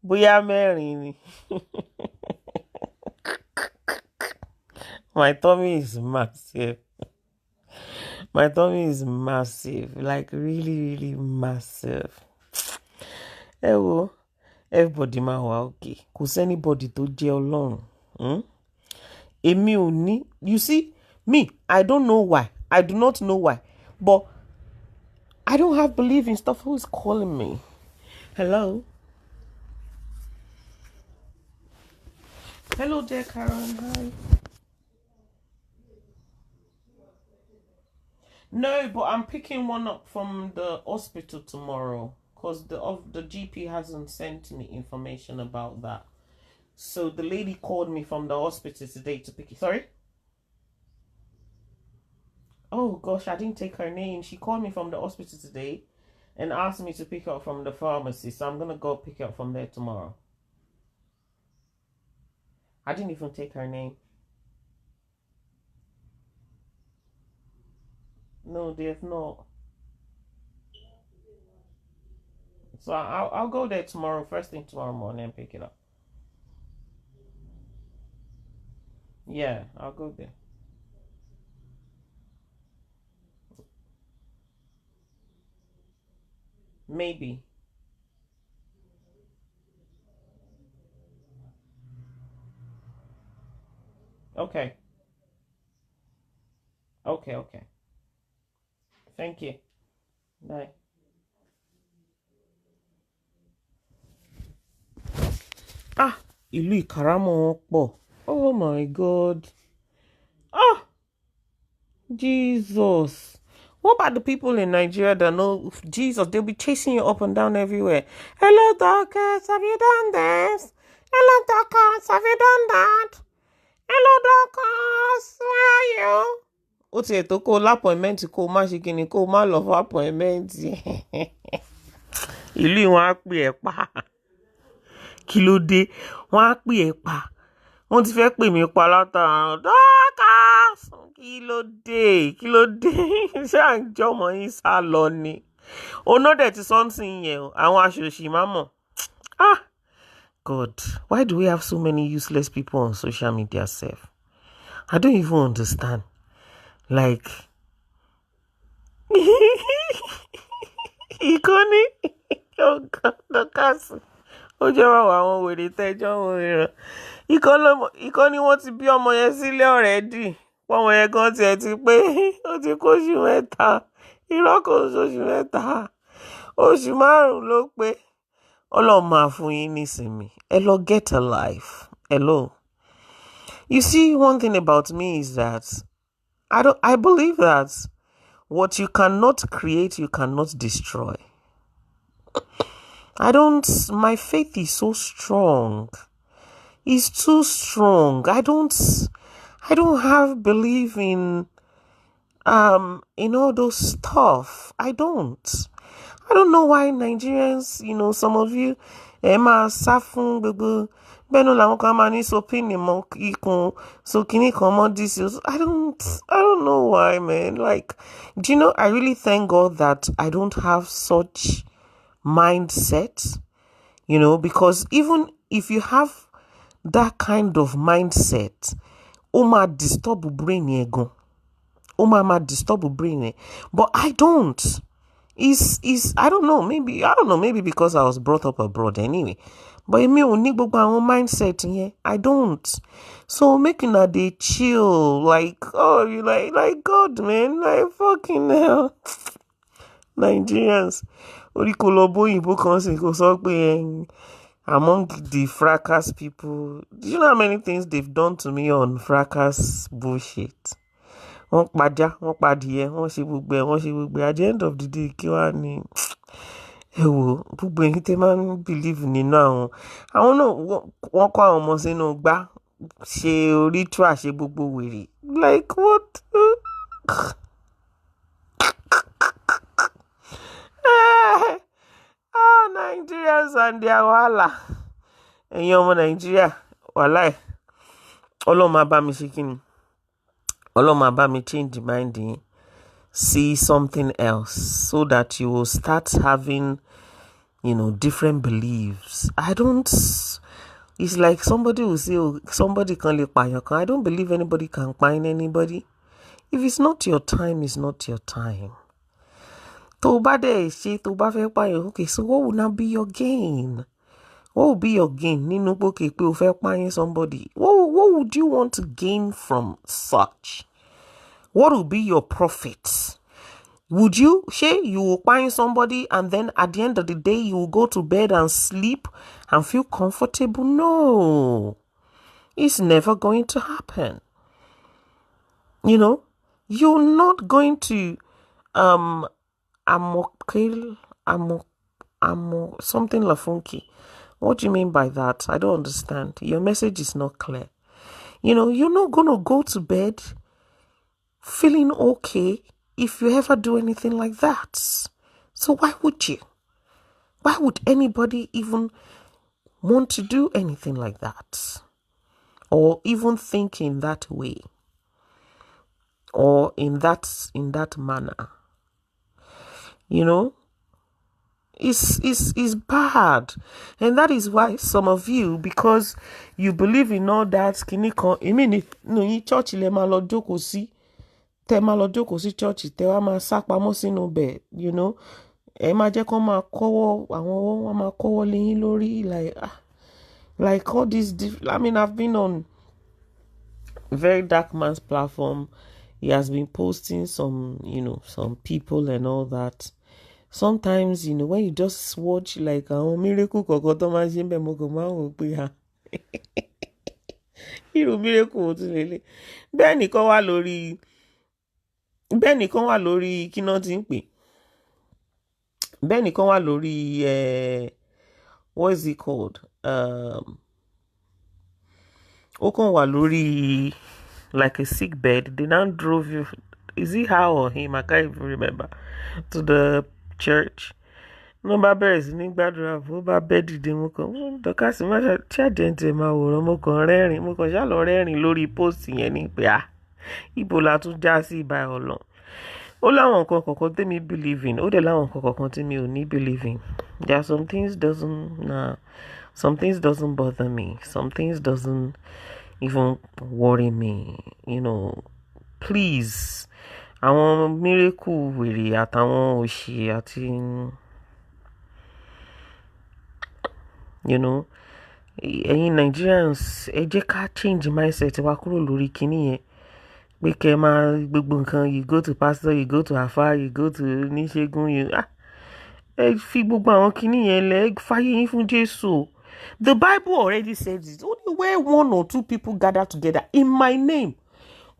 Bóyá mẹ́rin ni. My tummy is massive. My tummy is massive. Like really, really massive. Everybody máa wà okay. Kò sẹ́nibody tó jẹ́ Ọlọ́run. Èmi ò ní. You see, me, I don't know why. I do not know why. But I don't have belief in stuff. Who is calling me? Hello? Hello there, Karen. Hi. No, but I'm picking one up from the hospital tomorrow because the GP hasn't sent me information about that. So the lady called me from the hospital today to pick it. Sorry? Oh gosh, I didn't take her name. She called me from the hospital today and asked me to pick her up from the pharmacy. So I'm going to go pick her up from there tomorrow. I didn't even take her name. No, there's not. So I'll go there tomorrow, first thing tomorrow morning, and pick it up. Yeah, I'll go there. Maybe. Okay. Okay. Thank you. Bye. Ìlú ìkàràmọ́ wọn pọ̀. Oh my God. Jesus. What about the people in Nigeria that know Jesus? They'll be chasing you up and down everywhere. Hello, Dorcas. Have you done this? Hello, Dorcas. Have you done that? Hello, Dorcas. Where are you? Ó ti ẹ̀ tó kó lápọ̀ìmẹ́ǹtì kó má ṣe kíni kó má lọ fún àpọ̀ìmẹ́ǹtì. Ìlú wọn á pè ẹ́ pa. Kí ló dé? Wọ́n á pè ẹ́ pa. Wọ́n ti fẹ́ pè mí pa látàárọ̀. Dorcas! Kí ló dé? Ṣé à ń jọmọ yín sá lọ ni? Oná dẹ̀ ti something yẹn o. Àwọn aṣòṣì máa mọ̀. God, why do we have so many useless people on social media, sef? I don't even understand. Like, ìkọ́ni Dorcas ó jẹ́ wà àwọn wèrè tẹ́jọ́ wọn ìran. Ìkọ́ni wọ́n ti bí ọmọ yẹn sílé ọ̀rẹ́dì. Pọ́mọ yẹn gan tiẹ̀ ti pé ó ti kó oṣù mẹ́ta. Irọ́ kò oṣù mẹ́ta. Oṣù 5 ló pé. Ọlọ́run máa fún yín nísinmi. Ẹ lọ get a life. Hello. You see, one thing about me is that I believe that what you cannot create, you cannot destroy. My faith is so strong. It's too strong. I don't have belief in all those stuff. I don't know why Nigerians, some of you, Emma Safun Gugu, Beno Lamokamani so pinimo ikun so kini komo this. I don't know why, man. Like, do you know, I really thank God that I don't have such mindset, because even if you have that kind of mindset, Oma disturb brain ego. Oma disturb brain. But I don't. I don't know, maybe because I was brought up abroad anyway. But èmi ò ní gbogbo àwọn mindset yẹn. I don't. So making a day chill, like, oh, you like God, man, like fucking hell. Nigerians. Orí kò lọ bóyìnbó kan sì kò sọ pé among the fracas people, do you know how many things they've done to me on fracas bullshit? Wọ́n padà, wọ́n padìyẹ, wọ́n ṣe gbogbo ẹ̀, wọ́n ṣe gbogbo ẹ̀. At the end of the day, kí wá ní ẹ wò gbogbo ẹ̀yin tẹ́ máa ń believe nínú àwọn náà wọ́n kọ́ àwọn ọmọ sínú gbá ṣe ritual ṣe gbogbo wèrè. Like what? Nigerians and their wahala. Ẹ̀yin ọmọ Nàìjíríà, wàláì, Ọlọ́run máa bá mi ṣe kí ni? Ọlọ́run máa bá mi change the mind yín. See something else so that you will start having, different beliefs. It's like somebody will say, oh, somebody can lè pààyàn kan. I don't believe anybody can find anybody. If it's not your time, it's not your time. Tó bá dẹ̀ ṣe, tó bá fẹ́ pààyàn, okay, so what will now be your gain? What will be your gain? Nínú pé o fẹ́ pààyàn somebody. What would you want to gain from such? What will be your profit? Would you will find somebody and then at the end of the day you will go to bed and sleep and feel comfortable? No. It's never going to happen. You're not going to something lafunky. What do you mean by that? I don't understand. Your message is not clear. You're not gonna go to bed feeling okay if you ever do anything like that. So why would you? Why would anybody even want to do anything like that? Or even think in that way? Or in that manner? It's bad. And that is why some of you, because you believe in all that church le ma lọ jókòó sí. Tẹ́ máa lọ jókòó sí church, tẹ́ wá máa sá pamọ́ sínú bẹ̀, ẹ máa jẹ́ kó máa kọ́wọ́, àwọn wọ́n máa kọ́wọ́ lé yín lórí, like all this. I mean, I've been on Very Dark Man's platform. He has been posting some people and all that. Sometimes, when you just watch like àwọn miracle kọ̀ọ̀kan tó máa ń ṣe ń bẹ̀ mo kàn máa ń wò pé irú miracle wo tún lélẹ̀. Bẹ́ẹ̀ nìkan wà lórí kí náà ti ń pè. Bẹ́ẹ̀ nìkan wà lórí what is it called? Ó kàn wà lórí like a sick bed. They now drove you. Is it her or him? I can't even remember. To the church. No bá bẹ̀rẹ̀ sí ní gbàdúrà fún bá bẹ́ẹ̀ dìde mo kàn Dorcas má ṣàjẹ́ǹtẹ̀ máa wòrán mo kàn rẹ́rìn mo kàn ṣàlọ́ rẹ́rìn lórí post yẹn ní pé ibo la tún já sí ìbá ọlọ́run. Ó láwọn nǹkan kọ̀ọ̀kan tèmi believe in, ó dẹ̀ láwọn nǹkan kọ̀ọ̀kan tí mi ò ní believe in. There are some things doesn't bother me. Some things doesn't even worry me. Please. Àwọn miracle wèrè àtàwọn òṣì àti ẹ̀yin Nigerians ẹ jẹ́ ká change mindset wa kúrò lórí kinní yẹn pé kẹ́ máa gbogbo nǹkan, you go to pastor, you go to afa, you go to oníṣègùn, ẹ fi gbogbo àwọn kinní yẹn lẹ̀, fàyè yín fún Jésù. The Bible already says it. Only where 1 or 2 people gather together in my name.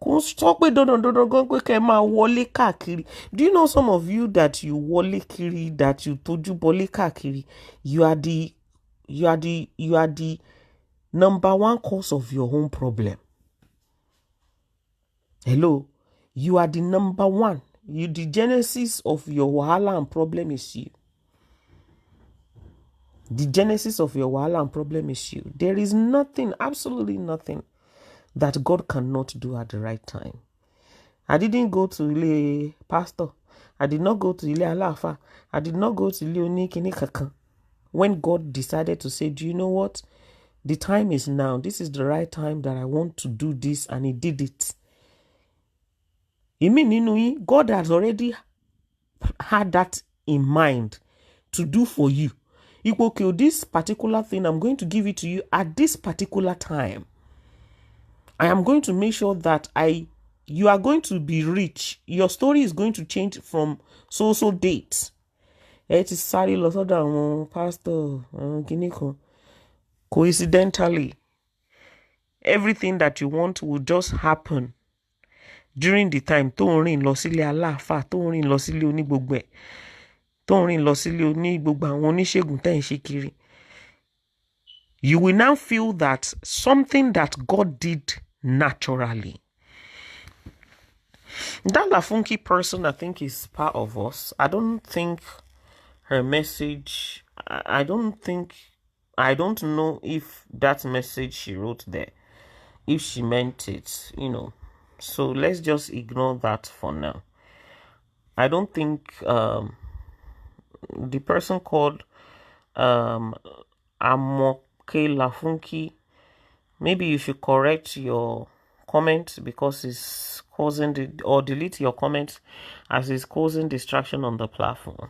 Kò sọ pé dandan gan pé kẹ́ máa wọlé káàkiri. Do you know some of you that you wọlé kiri, that you tójú bọlé káàkiri, you are the number 1 cause of your own problem. Hello, you are the number 1. The genesis of your wahala and problem is you. The genesis of your wahala and problem is you. There is nothing, absolutely nothing, that God cannot do at the right time. I didn't go to Ile Pastor. I did not go to Ile Alafa. I did not go to Ile Onikini Kakan. When God decided to say, do you know what? The time is now. This is the right time that I want to do this, and he did it. God has already had that in mind to do for you. Okay, this particular thing, I'm going to give it to you at this particular time. I am going to make sure that you are going to be rich. Your story is going to change from so date. It is sorry, lots of them, pastor, coincidentally, everything that you want will just happen during the time tó ń rìn lọ sílé aláàfáà, tó ń rìn lọ sílé onígbogbo ẹ̀, tó ń rìn lọ sílé onígbogbo àwọn oníṣègùn tẹ́ ń ṣe kiri. You will now feel that something that God did naturally. That Lafunky person, I think, is part of us. I don't think her message, I don't know if that message she wrote there, if she meant it, So let's just ignore that for now. I don't think the person called Amoke Lafunky, maybe you should correct your comment because it's causing or delete your comment as it's causing distraction on the platform.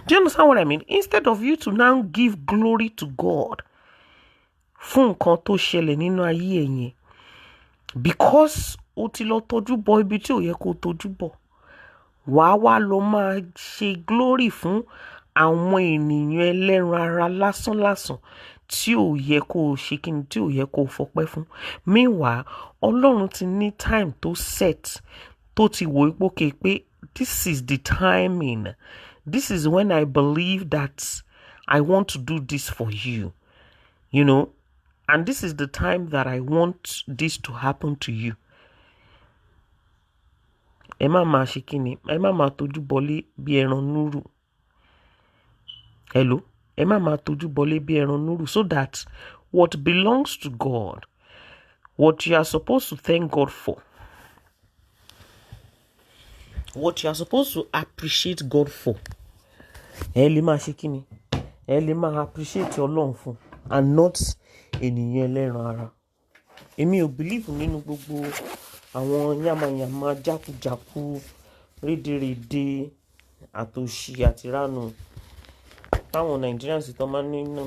Do you understand what I mean? Instead of you to now give glory to God fún nǹkan tó ṣẹlẹ̀ nínú ayé ẹ̀yin, because o ti lọ tọ́jú bọ ibi tí ò yẹ kó tọ́jú bọ̀, wàá wá lọ máa ṣe glory fún àwọn ènìyàn ẹlẹ́ran ara lásán tí ò yẹ kó ṣe kíni, tí ò yẹ kó fọpẹ́ fún. Meanwhile, Ọlọ́run ti ní time tó set, tó ti wò ipò pé this is the timing. This is when I believe that I want to do this for you, and this is the time that I want this to happen to you. Ẹ má máa ṣe kíni, ẹ má máa tójú bọlé bí ẹran núrù. Hello? Ẹ má máa tójú bọlé bí ẹran núrù, so that what belongs to God, what you are supposed to thank God for, what you are supposed to appreciate God for, ẹ lè máa ṣe kíni, ẹ lè máa appreciate Ọlọ́run fún, and not ènìyàn ẹlẹ́ran ara. Èmi ò believe nínú gbogbo àwọn yamayama jákujàku rédèrèdè àtòṣì àtiránù táwọn Nigerians tó máa ń nínú.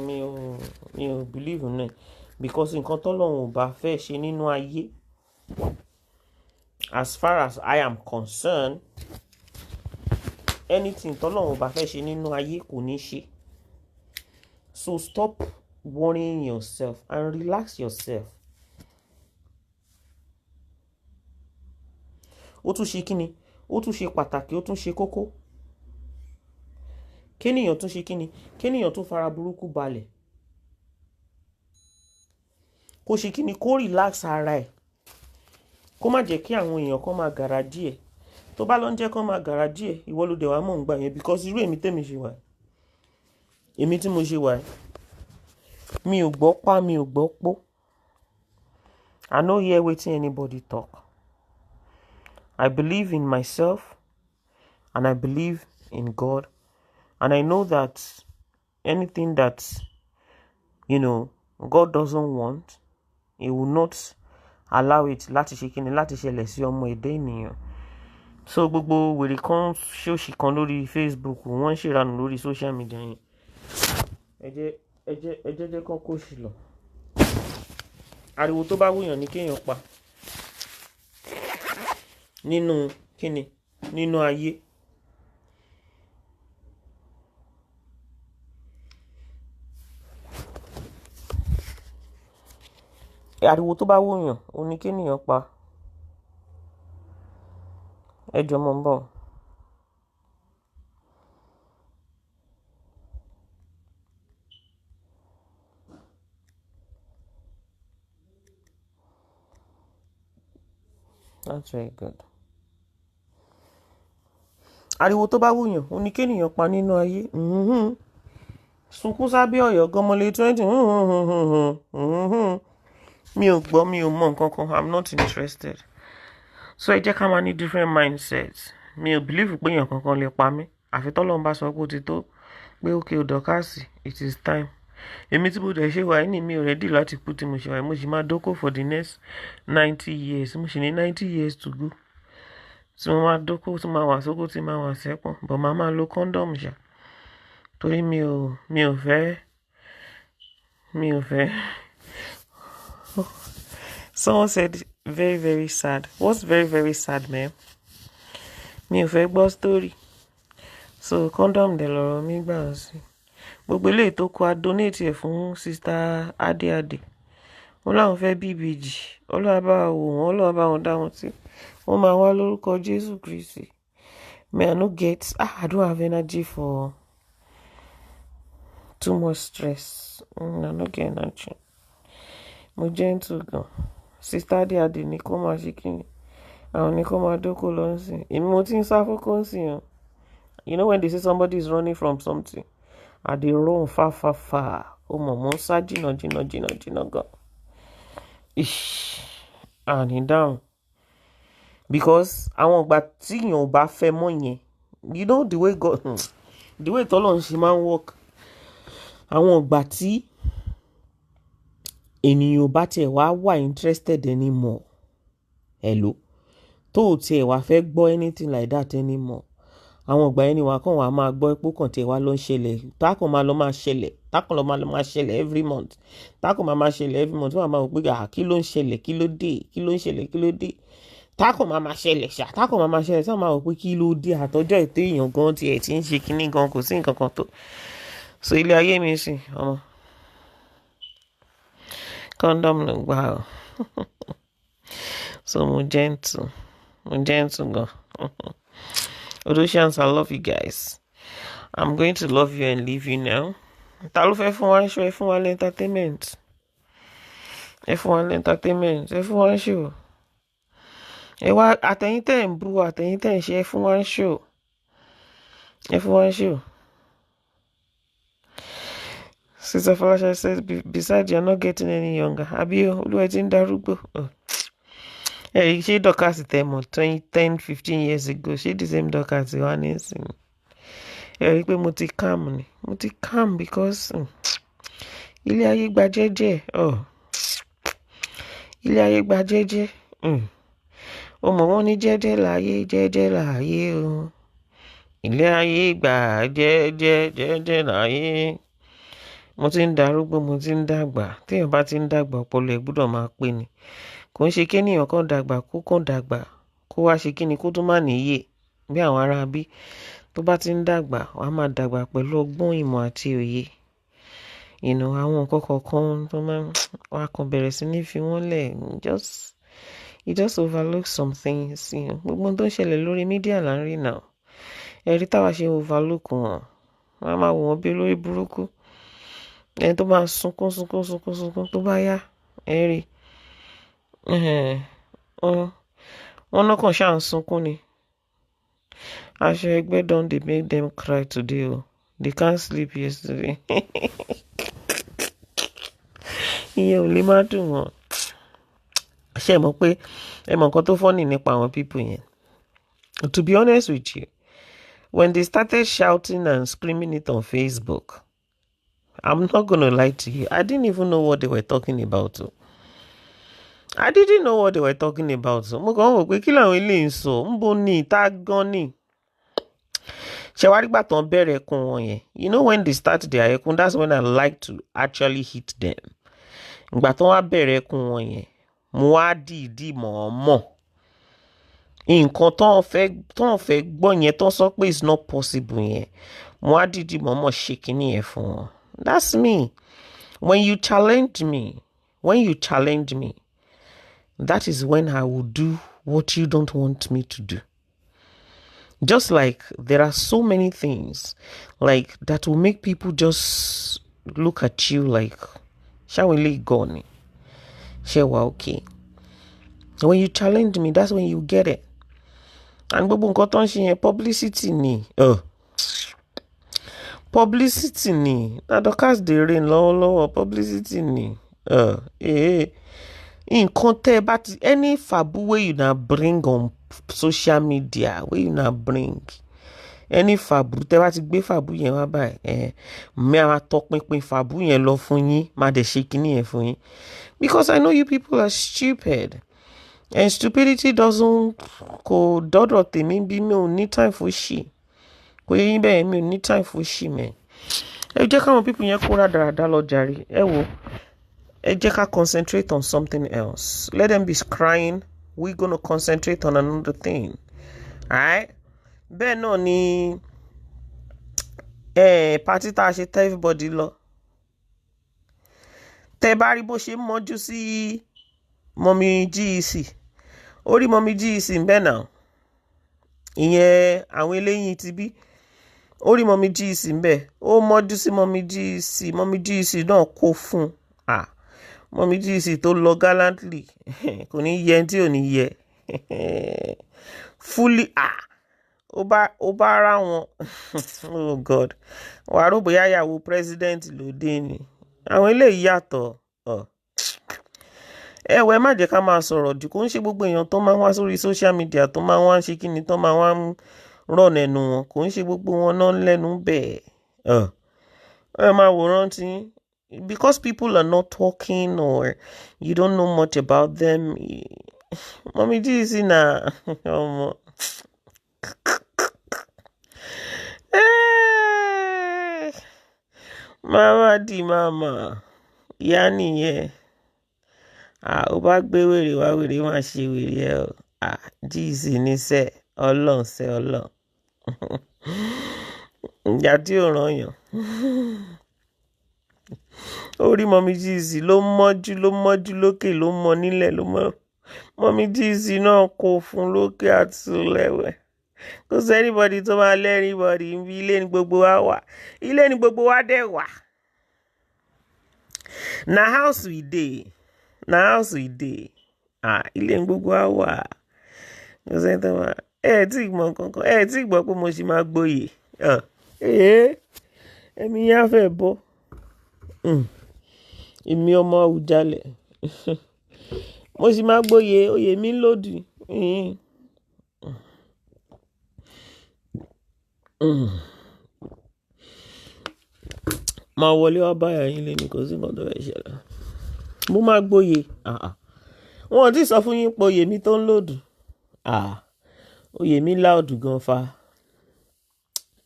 Mi ò believe nínú ẹ̀, because nǹkan tọ́lọ́run ò bá fẹ́ ṣe nínú ayé, as far as I am concerned, anything tọ́lọ́run ò bá fẹ́ ṣe nínú ayé kò ní ṣe. So stop worrying yourself and relax yourself. Ó tún ṣe kíni, ó tún ṣe pàtàkì, ó tún ṣe kókó. Kénìyàn tún ṣe kíni, kénìyàn tún fara burúkú balẹ̀. Kó ṣe kíni, kó relax ara ẹ̀. Kó má jẹ́ kí àwọn èèyàn kan máa gàràjì ẹ̀. Tó bá lọ ń jẹ́ kó máa gàràjì ẹ̀, ìwọ ló dẹ̀ wá mọ̀ ń gbà yẹn, because irú èmi tèmi ṣe wà. Èmi tí mo ṣe wà, mi ò gbọ́ pa, mi ò gbọ́ pó. I no hear wetin anybody talk. I believe in myself and I believe in God, and I know that anything that God doesn't want, He will not allow it láti ṣe kíni, láti ṣẹlẹ̀ sí ọmọ ẹ̀dá ènìyàn. So gbogbo wèrè kan ṣóṣì kan lórí Facebook, wọ́n ṣèrànù lórí social media yẹn. Ẹ jẹ́ kán kó sí lọ. Ariwo tó bá wùyàn ní kéèyàn pa nínú kíni, nínú ayé. Ariwo tó bá wùyàn ó ní kéèyàn pa. Ẹ jọ̀ọ́ mo ń bọ̀. That's very good. Ariwo tó bá wùyàn ó ní kéèyàn pa nínú ayé. Sunkún sábẹ́ Ọ̀yọ́ gọmọlé 20. Mi ò gbọ́, mi ò mọ̀ nǹkan kan. I'm not interested. So ẹ jẹ́ ká máa ní different mindsets. Mi ò believe pé èèyàn kankan lè pa mí. Àfi tọ́lọ́run bá sọ pé ó ti tó, pé okay o Dorcas, it is time. Èmi tí mo dẹ̀ ṣe wà ní mi ò ready láti kú tí mo ṣe wà. Mo sì máa dóko for the next 90 years. Mo sì ní 90 years to go. tí mo máa dókó tí máa wà sókó tí máa wà sẹ́pọ̀n but màá máa lo condom ṣá torí mi ò fẹ́. Someone said very very sad. What's very very sad, man? Mi ò fẹ́ gbọ́ story. So condom dẹ̀ lọ̀rọ̀ mi gbà sí. Gbogbo eléyìí tó kó a donate ẹ̀ fún sister Adé. Wọ́n láwọn fẹ́ bí ìbejì. Ọlọ́run bá wò wọ́n, Ọlọ́run bá wọn dá wọn sí. Wọ́n máa wá lórúkọ Jésù Kristi. I no get, I don't have energy for too much stress. I no get energy. Mo gentle gan. Sister Adé ní kó máa ṣe kíni. Àwọn ní kó máa dókó lọ sí. Èmi mo ti ń sá fókó sí yẹn. You know when they say somebody is running from something, and they run far. Oh, mo sá jìnnà gan. And he down. Because àwọn ìgbà tí èèyàn ò bá fẹ́ mọ́ yẹn, you know the way God, the way t'Ọlọ́run ṣe máa ń work. Àwọn ìgbà tí ènìyàn ò bá tiẹ̀ wà interested anymore. Hello. Tó tiẹ̀ wá fẹ́ gbọ́ anything like that anymore. Àwọn ìgbà yẹn ni wà kàn wá máa gbọ́ epo kan tiẹ̀ wá ló ń ṣẹlẹ̀. Tákàn máa lọ máa ṣẹlẹ̀ every month. Tákàn máa ṣẹlẹ̀ every month. Wọ́n máa wò pé kí ló ń ṣẹlẹ̀, kí ló dé. Tákàn máa ṣẹlẹ̀ ṣá. Tákàn máa ṣẹlẹ̀ ṣá máa wò pé kí ló dé àtọ́jọ́ ètò èèyàn gan tiẹ̀ tí ń ṣe kinní gan kò sí nǹkan kan tó. So ilé ayé mi sì ọmọ. Condom ló gbà o. So mo gentle gan. Odosians, I love you guys. I'm going to love you and leave you now. Ta ló fẹ́ fún wa show, ẹ fún wa entertainment. Ẹ fún wa show. Ẹ wá àtẹ̀yin tẹ́ ń bú, àtẹ̀yin tẹ́ ń ṣe, ẹ fún wa show. Sister Falasha says, besides, you're not getting any younger. Abi olúwa ti ń darúgbó. Ṣé Dorcas tẹ́ mọ̀ 10-15 years ago? Ṣé the same Dorcas wà nísìn? Ẹ rí pé mo ti calm because ilé ayé gba jẹ́jẹ́. Ilé ayé gba jẹ́jẹ́. Ó mọ̀ wọ́n ní jẹ́jẹ́ láyé o. Ilé ayé gba jẹ́jẹ́ láyé. Mo ti ń darúgbó, mo ti ń dàgbà. Téèyàn bá ti ń dàgbà, ọpọlọ ẹ̀ gbọ́dọ̀ máa pé ni. Kò ń ṣe kéèyàn kan dàgbà kó wá ṣe kíni kó tún má níyè bí àwọn ará bí. Tó bá ti ń dàgbà, wàá máa dàgbà pẹ̀lú ọgbọ́n ìmọ̀ àti òye. Àwọn nǹkan kọ̀ọ̀kan tó máa wá kan bẹ̀rẹ̀ sí ní fi wọ́n lẹ̀. You just overlook some things. Gbogbo tó ń ṣẹlẹ̀ lórí mídíà là ń rí náà. Ẹ̀rí táwa ṣe overlook wọn. Wọ́n á máa wò wọ́n bí olórí burúkú. Ẹni tó máa sunkún tó bá yá. Ẹ̀rí. Wọ́n náà kàn ṣáà ń sunkún ni. Aṣọ ẹgbẹ́ don dey make them cry today o. They can't sleep yesterday. Ìyẹn ò lè má dùn wọ́n. Ṣé ẹ mọ̀ pé ẹ mọ̀ nǹkan tó funny nípa àwọn people yẹn? To be honest with you, when they started shouting and screaming it on Facebook, I'm not going to lie to you, I didn't even know what they were talking about. I didn't know what they were talking about. Mo kàn wò pé kí làwọn eléyìí ń sọ, ń bo ní ìta gan ni. Ṣé wàá rí gbà tán bẹ̀rẹ̀ ẹkún wọn yẹn? You know when they start their ẹkún, that's when I like to actually hit them. Ìgbà tán wá bẹ̀rẹ̀ ẹkún wọn yẹn, mo wá dìídì mọ̀ọ́mọ̀. Nǹkan tán fẹ́ gbọ́ yẹn tán sọ pé it's not possible yẹn, mo wá dìídì mọ̀ọ́mọ̀ ṣe kíní yẹn fún wọn. That's me. When you challenge me, that is when I will do what you don't want me to do. Just like there are so many things like that will make people just look at you like, shall we let go? Shall we okay? When you challenge me, that's when you get it. And gbogbo nǹkan tó ń ṣe yẹn publicity ni. Publicity ni. Na Dorcas dey reign lọ́wọ́lọ́wọ́ publicity ni. Nǹkan tẹ́ bá ti any fabu wey you na bring on social media, wey you na bring any fabu tẹ́ bá ti gbé fabu yẹn wá báyìí, mi á tọpinpin fabu yẹn lọ fún yín, má dẹ̀ ṣe kíní yẹn fún yín. Because I know you people are stupid. And stupidity doesn't kò dọ́dọ̀ tèmi bí mi ò ní time for shit. Kò yẹ yín bẹ́ẹ̀ mi ò ní time for shit man. Ẹ jẹ́ káwọn people yẹn kó rádaràda lọ jàre. Ẹ wo. Ẹ jẹ́ ká concentrate on something else. Let them be crying. We're gonna concentrate on another thing. Alright? Bẹ́ẹ̀ náà ni party tá a ṣe tell everybody lọ. Tẹ́ bá rí bó ṣe mọ́jú sí mọ́mí GEC. Orí mọ́mí GEC ń bẹ náà. Ìyẹn àwọn eléyìn ti bí. Orí mọ́mí GEC ń bẹ. Ó mọ́jú sí mọ́mí GEC. Mọ́mí GEC náà kó fún. Mọ́mí GEC tó lọ gallantly. Kò ní yẹ tí ò ní yẹ. Fully ó bá ara wọn. Oh God. Wàá rò bóyá ìyàwó president ló dé ni. Àwọn eléyìí yàtọ̀. Ẹ má jẹ́ ká máa sọ̀rọ̀ jù. Kò ń ṣe gbogbo èèyàn tó máa ń wá sórí social media tó máa ń wá ń ṣe kíni tó máa ń wá ń rọ̀ nẹnu wọn. Kò ń ṣe gbogbo wọn náà lẹ́nu bẹ́ẹ̀. Ẹ máa wòran tí. Because people are not talking or you don't know much about them. Mommy GC na. Mama di mama. Ìyá nìyẹn. Ó bá gbé wèrè wá wèrè máa ṣe wèrè ẹ o. GC ní sẹ́ Ọlọ́run sẹ́ Ọlọ́run. Ìyá tí ò ràn yàn. Orí mọ́mí GC ló mọ́jú lókè ló mọ nílẹ̀ ló mọ́. Mọ́mí GC náà kò fún lókè àti lẹ́wẹ̀. Kò sí anybody tó máa lẹ́ anybody níbi ilé ní gbogbo wa wà. Ilé ní gbogbo wa dẹ̀ wà. Na house we dey. Ilé ní gbogbo wa wà. Kò sẹ́ni tó máa. Tí gbọ́ kankan. Tí gbọ́ pé mo ṣì máa gboyè. Ẹ̀mí yá fẹ́ bọ́. Èmi ọmọ Àwùjalẹ̀. Mo sì máa gboyè oyè mi lòdì. Máa wọlé wá báyà yín lé ní kò sí nǹkan tó fẹ́ ṣẹlẹ̀. Mo máa gboyè. Wọn ò tí sọ fún yín pé oyè mi tó ń lòdù. Oyè mi láòdù gan fa.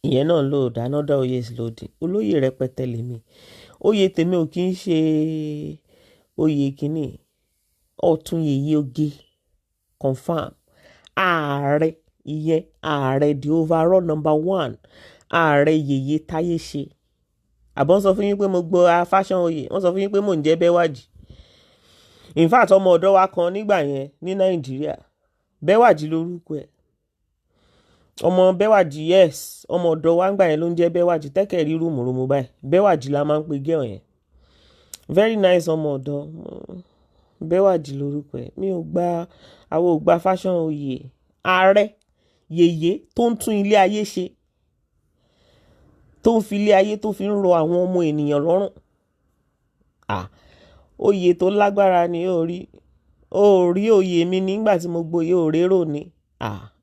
Ìyẹn náà lòdù. Another oyè is lòdì. Olóyè rẹpẹtẹ lèmi. Oyè tèmi ò kí ń ṣe oyè kìíní. Ọ̀tún yèyé oge. Confirm. Ààrẹ. Ìyẹn ààrẹ the overall number 1. Ààrẹ yèyé táyé ṣe. Àbọ̀n sọ fún yín pé mo gbọ́ fashion oyè. Wọ́n sọ fún yín pé mò ń jẹ́ Bẹ́wàjì. In fact ọmọ ọ̀dọ́ wa kan nígbà yẹn ní Nàìjíríà. Bẹ́wàjì lórúkọ ẹ̀. Ọmọ Bẹ́wàjì yes. Ọmọ ọ̀dọ́ wa nígbà yẹn ló ń jẹ́ Bẹ́wàjì. Tẹ́kẹ̀ rí rúmùrúmù báyìí. Bẹ́wàjì la máa ń pe girl yẹn. Very nice ọmọ ọ̀dọ́. Bẹ́wàjì lórúkọ ẹ̀. Àwọn ò gba fashion oyè. Ààrẹ yèyé tó ń tún ilé ayé ṣe. Tó ń fi ilé ayé tó fi ń rọ àwọn ọmọ ènìyàn lọ́rùn. Oyè tó lágbára ni ó rí oyè mi nígbà tí mo gboyè òrérò ni.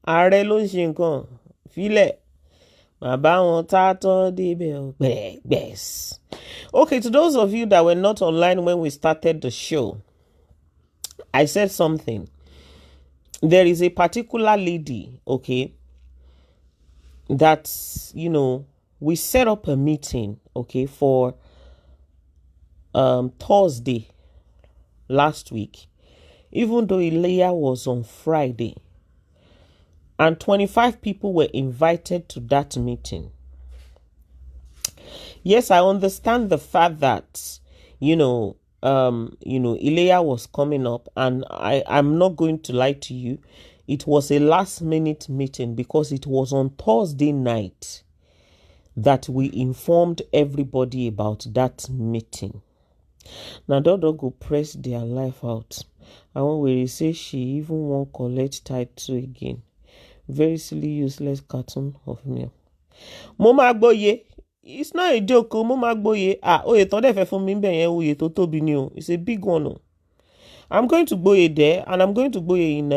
Ààrẹ ló ń ṣe nǹkan fílẹ̀. Bàbá wọn tá tán débẹ̀ gbẹ̀gbẹ̀s. Okay, to those of you that were not online when we started the show, I said something. There is a particular lady, okay, that, we set up a meeting, okay, for Thursday last week, even though Ileya was on Friday, and 25 people were invited to that meeting. Yes, I understand the fact that, Ileya was coming up, and I'm not going to lie to you. It was a last minute meeting because it was on Thursday night that we informed everybody about that meeting. Now, don't go press their life out. And when we say she even won't collect title again. Very silly, useless cartoon of me. Mama Gboye. It's not a joke. Mama Gboye. Oye tó dẹ̀ fẹ́ fún mi bẹ́ẹ̀ yẹn oye tó tóbi ni o. It's a big one. I'm going to Gboye there, and I'm going to Gboye in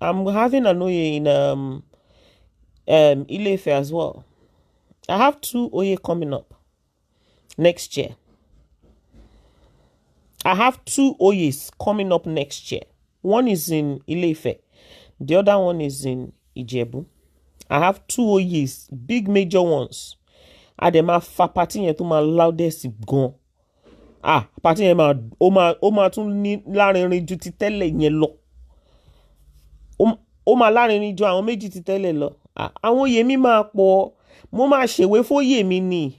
I'm having an oye in Ile-Ife as well. I have 2 oye coming up next year. I have 2 oyes coming up next year. One is in Ile-Ife. The other one is in Ijebu. I have 2 oyes, big major ones. Adema fa party yẹn tó máa loudest gan. Party yẹn máa tún ní lárinrin ju ti tẹ́lẹ̀ yẹn lọ. Ó máa lárinrin ju àwọn méjì ti tẹ́lẹ̀ lọ. Àwọn oyè mi máa pọ̀. Mo máa ṣèwé fóyè mi ni.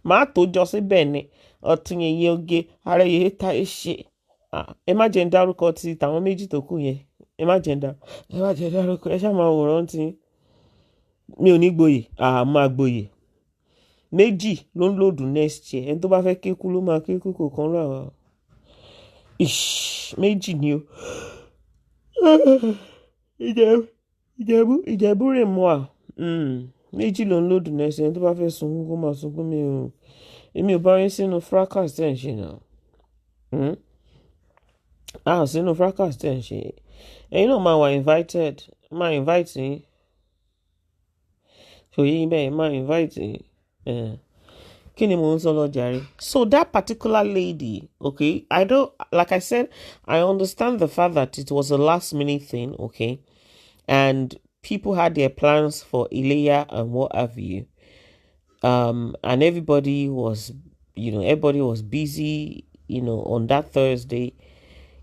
Máa tó jọ síbẹ̀ ni. Ọ̀tún yẹn oge, ara yẹn ta ṣe. Ẹ má jẹ́ ń dárúkọ ti tàwọn méjì tó kù yẹn. Ẹ má jẹ́ ń dárúkọ. Ẹ ṣáà máa wòran tí. Mi ò ní gboyè. Máa gboyè. Méjì ló ń lòdù next year. Ẹni tó bá fẹ́ kékú ló máa kékú kò kán rà wá. Méjì ni o. Ìjẹ̀bú rè mọ́ à. Méjì ló ń lòdù next year. Ẹni tó bá fẹ́ sunkún kó máa sunkún mi o. Èmi ò bá yín sínú fracas tẹ̀ ń ṣe náà. Sínú fracas tẹ̀ ń ṣe. Ẹ̀yin náà máa wà invited. Máa invite yín. Ṣòye yín bẹ́ẹ̀ máa invite yín. Kí ni mò ń sọ lọ jàre? So that particular lady, okay, like I said, I understand the fact that it was a last minute thing, okay, and people had their plans for Ileya and what have you, and everybody was busy, on that Thursday,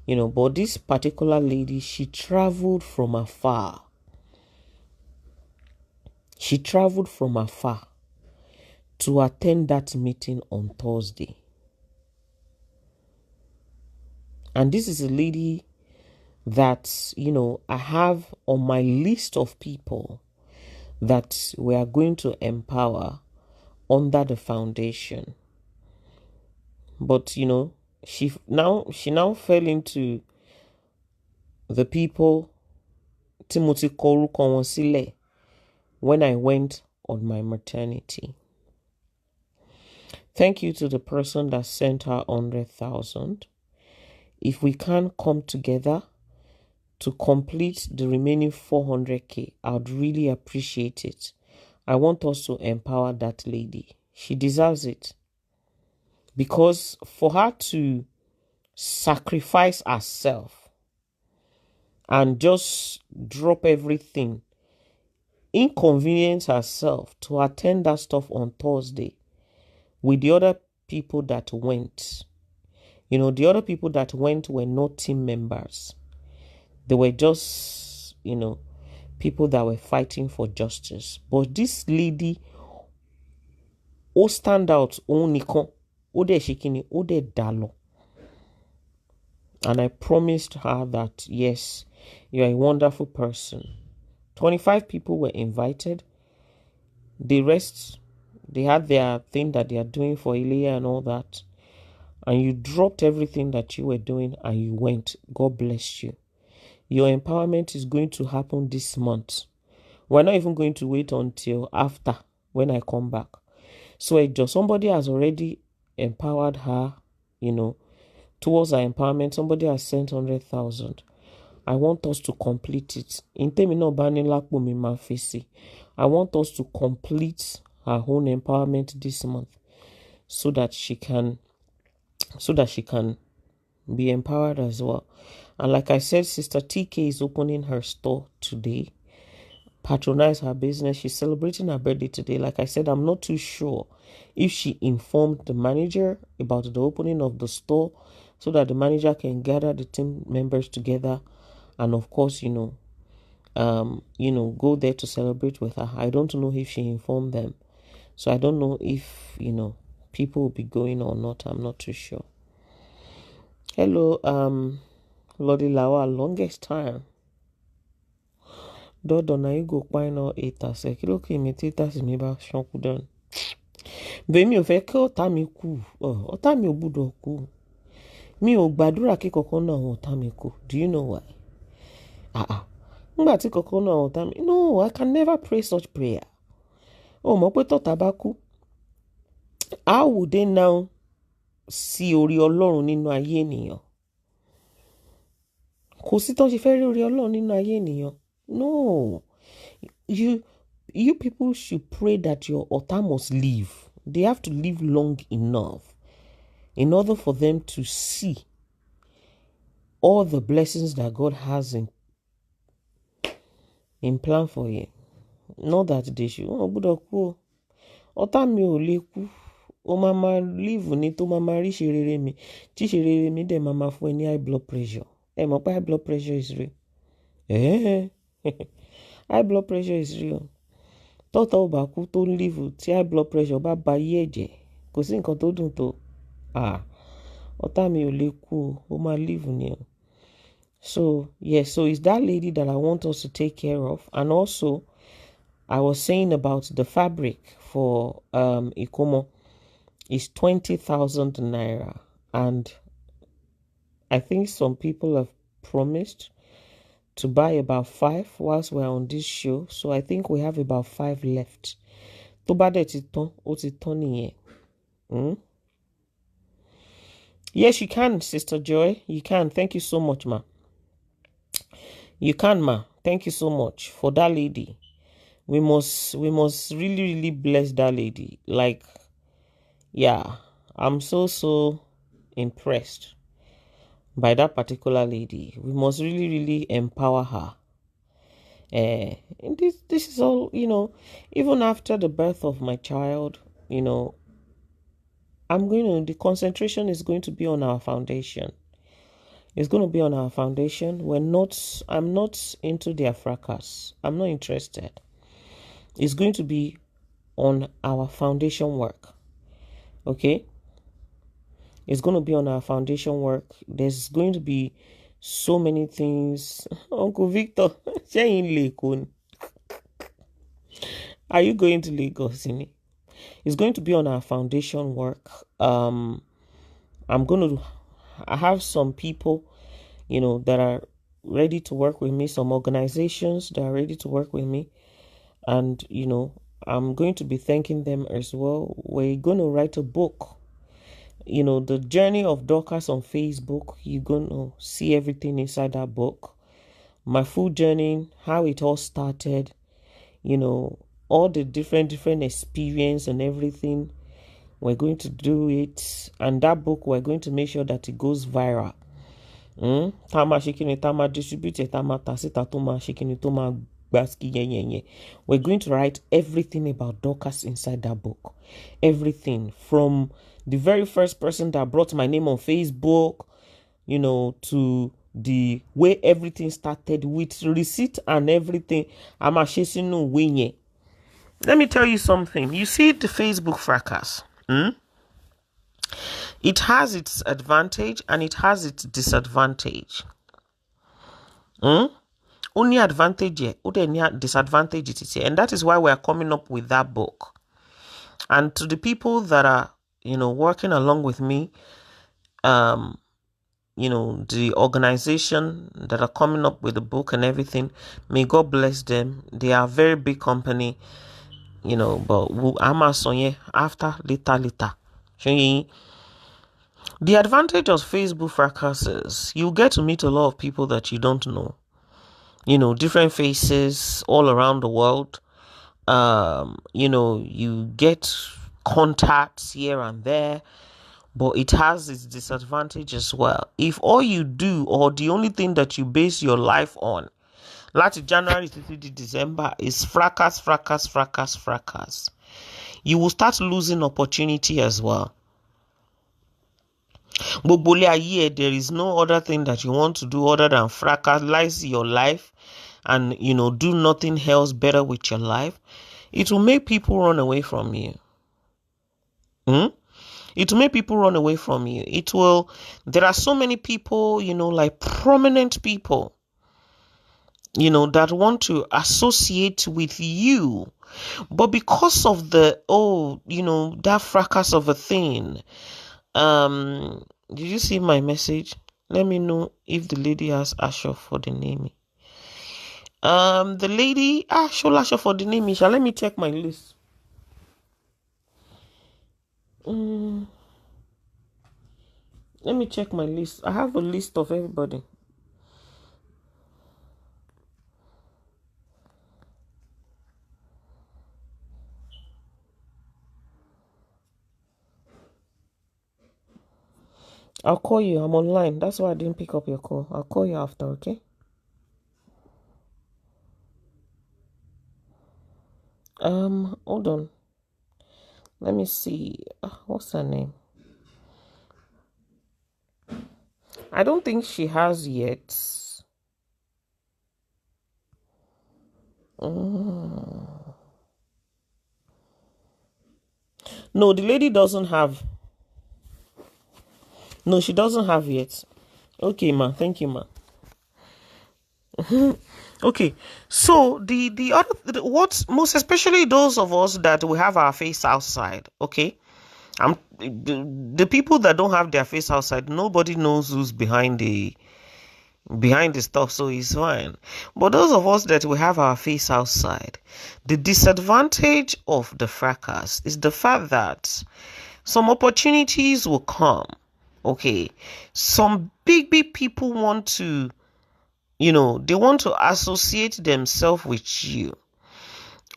but this particular lady, she traveled from afar. She traveled from afar to attend that meeting on Thursday. And this is a lady that, I have on my list of people that we are going to empower under the foundation. But, she now fell into the people Timothy Koru Konsile when I went on my maternity. Thank you to the person that sent her 100,000. If we can come together to complete the remaining 400K, I would really appreciate it. I want us to empower that lady. She deserves it. Because for her to sacrifice herself and just drop everything, inconvenience herself to attend that stuff on Thursday, with the other people that went. The other people that went were not team members. They were just, people that were fighting for justice. But this lady, stand out, nikon, de shikini, de dalo. And I promised her that, yes, you're a wonderful person. 25 people were invited. The rest, they had their thing that they are doing for Ileya and all that. And you dropped everything that you were doing and you went. God bless you. Your empowerment is going to happen this month. We're not even going to wait until after when I come back. So somebody has already empowered her, towards her empowerment. Somebody has sent 100,000. I want us to complete it. I want us to complete her own empowerment this month so that she can be empowered as well. And like I said, Sister TK is opening her store today. Patronize her business. She's celebrating her birthday today. Like I said, I'm not too sure if she informed the manager about the opening of the store so that the manager can gather the team members together and of course, go there to celebrate with her. I don't know if she informed them. So I don't know if, people will be going or not. I'm not too sure. Hello, Lodi Lawa, longest time. Dodo na you go find out 8 ase. Kilo ki imitators mi ba shonku don. Be mi ò fẹ́ kí ọ̀tá mi kú. Ọ̀tá mi ò gbọ́dọ̀ kú. Mi ò gbàdúrà kí kankan náà àwọn ọ̀tá mi kú. Do you know why? Nígbà tí kankan náà àwọn ọ̀tá mi. No, I can never pray such prayer. Mọ̀ pé tọ́ta bá kú. How would they now see orí Ọlọ́run nínú ayé ènìyàn? Kò sí tán ṣe fẹ́ rí orí Ọlọ́run nínú ayé ènìyàn. No. You people should pray that your ọ̀tá must live. They have to live long enough in order for them to see all the blessings that God has in plan for you. Not that they should. Oh, but cool. Ọ̀tá mi ò lè kú. O mama live ní tó mama rí ṣe rere mi. Tí ṣe rere mi dẹ̀ mama fún ẹ ní high blood pressure. Ẹ mọ̀ pé high blood pressure is real. High blood pressure is real. Tọ́tọ̀ ò bá kú tó live tí high blood pressure bá ba yé ẹ̀jẹ̀. Kò sí nǹkan tó dùn tó. Ọ̀tá mi ò lè kú o máa live ni o. So, yes, so it's that lady that I want us to take care of. And also, I was saying about the fabric for Ikomo is 20,000 naira. And I think some people have promised to buy about 5 whilst we're on this show. So I think we have about 5 left. Tó bá dẹ̀ ti tán, ó ti tán nìyẹn. Yes, you can, Sister Joy. You can. Thank you so much, ma. You can, ma. Thank you so much for that lady. We must really, really bless that lady. Like, yeah, I'm so impressed by that particular lady. We must really, really empower her. And this is all, even after the birth of my child, the concentration is going to be on our foundation. It's going to be on our foundation. I'm not into their fracas. I'm not interested. It's going to be on our foundation work. Okay? It's going to be on our foundation work. There's going to be so many things. Uncle Victor, are you going to Lagos? It's going to be on our foundation work. I have some people, that are ready to work with me, some organizations that are ready to work with me. And, I'm going to be thanking them as well. We're going to write a book. The journey of Dorcas on Facebook, you're going to see everything inside that book. My full journey, how it all started, all the different experience and everything. We're going to do it. And that book, we're going to make sure that it goes viral. Tama shikini, tama distribute, tama tasita, toma shikini, toma baski, yeah. We're going to write everything about Dorcas inside that book. Everything from the very first person that brought my name on Facebook, to the way everything started with receipt and everything. Let me tell you something. You see the Facebook fracas. It has its advantage and it has its disadvantage. Only advantage, only disadvantage it is. And that is why we are coming up with that book. And to the people that are, working along with me, the organization that are coming up with the book and everything, may God bless them. They are a very big company, but Amazon after later. The advantage of Facebook fracas is you get to meet a lot of people that you don't know. Different faces all around the world. You get contacts here and there, but it has its disadvantage as well. If all you do or the only thing that you base your life on, like January to December, is fracas, you will start losing opportunity as well. But there is no other thing that you want to do other than fracas your life and do nothing else better with your life. It will make people run away from you. It will make people run away from you. There are so many people, like prominent people, that want to associate with you. But because of that fracas of a thing, did you see my message? Let me know if the lady has Asho for the naming. The lady Asho for the naming. Let me check my list. Let me check my list. I have a list of everybody. I'll call you. I'm online. That's why I didn't pick up your call. I'll call you after, okay? Hold on. Let me see. What's her name? I don't think she has yet. No, the lady doesn't have. No, she doesn't have yet. Okay, ma. Thank you, ma. Okay, so the other what's most especially those of us that we have our face outside. Okay, the people that don't have their face outside. Nobody knows who's behind the stuff, so it's fine. But those of us that we have our face outside, the disadvantage of the fracas is the fact that some opportunities will come. Okay, some big people want to, they want to associate themselves with you.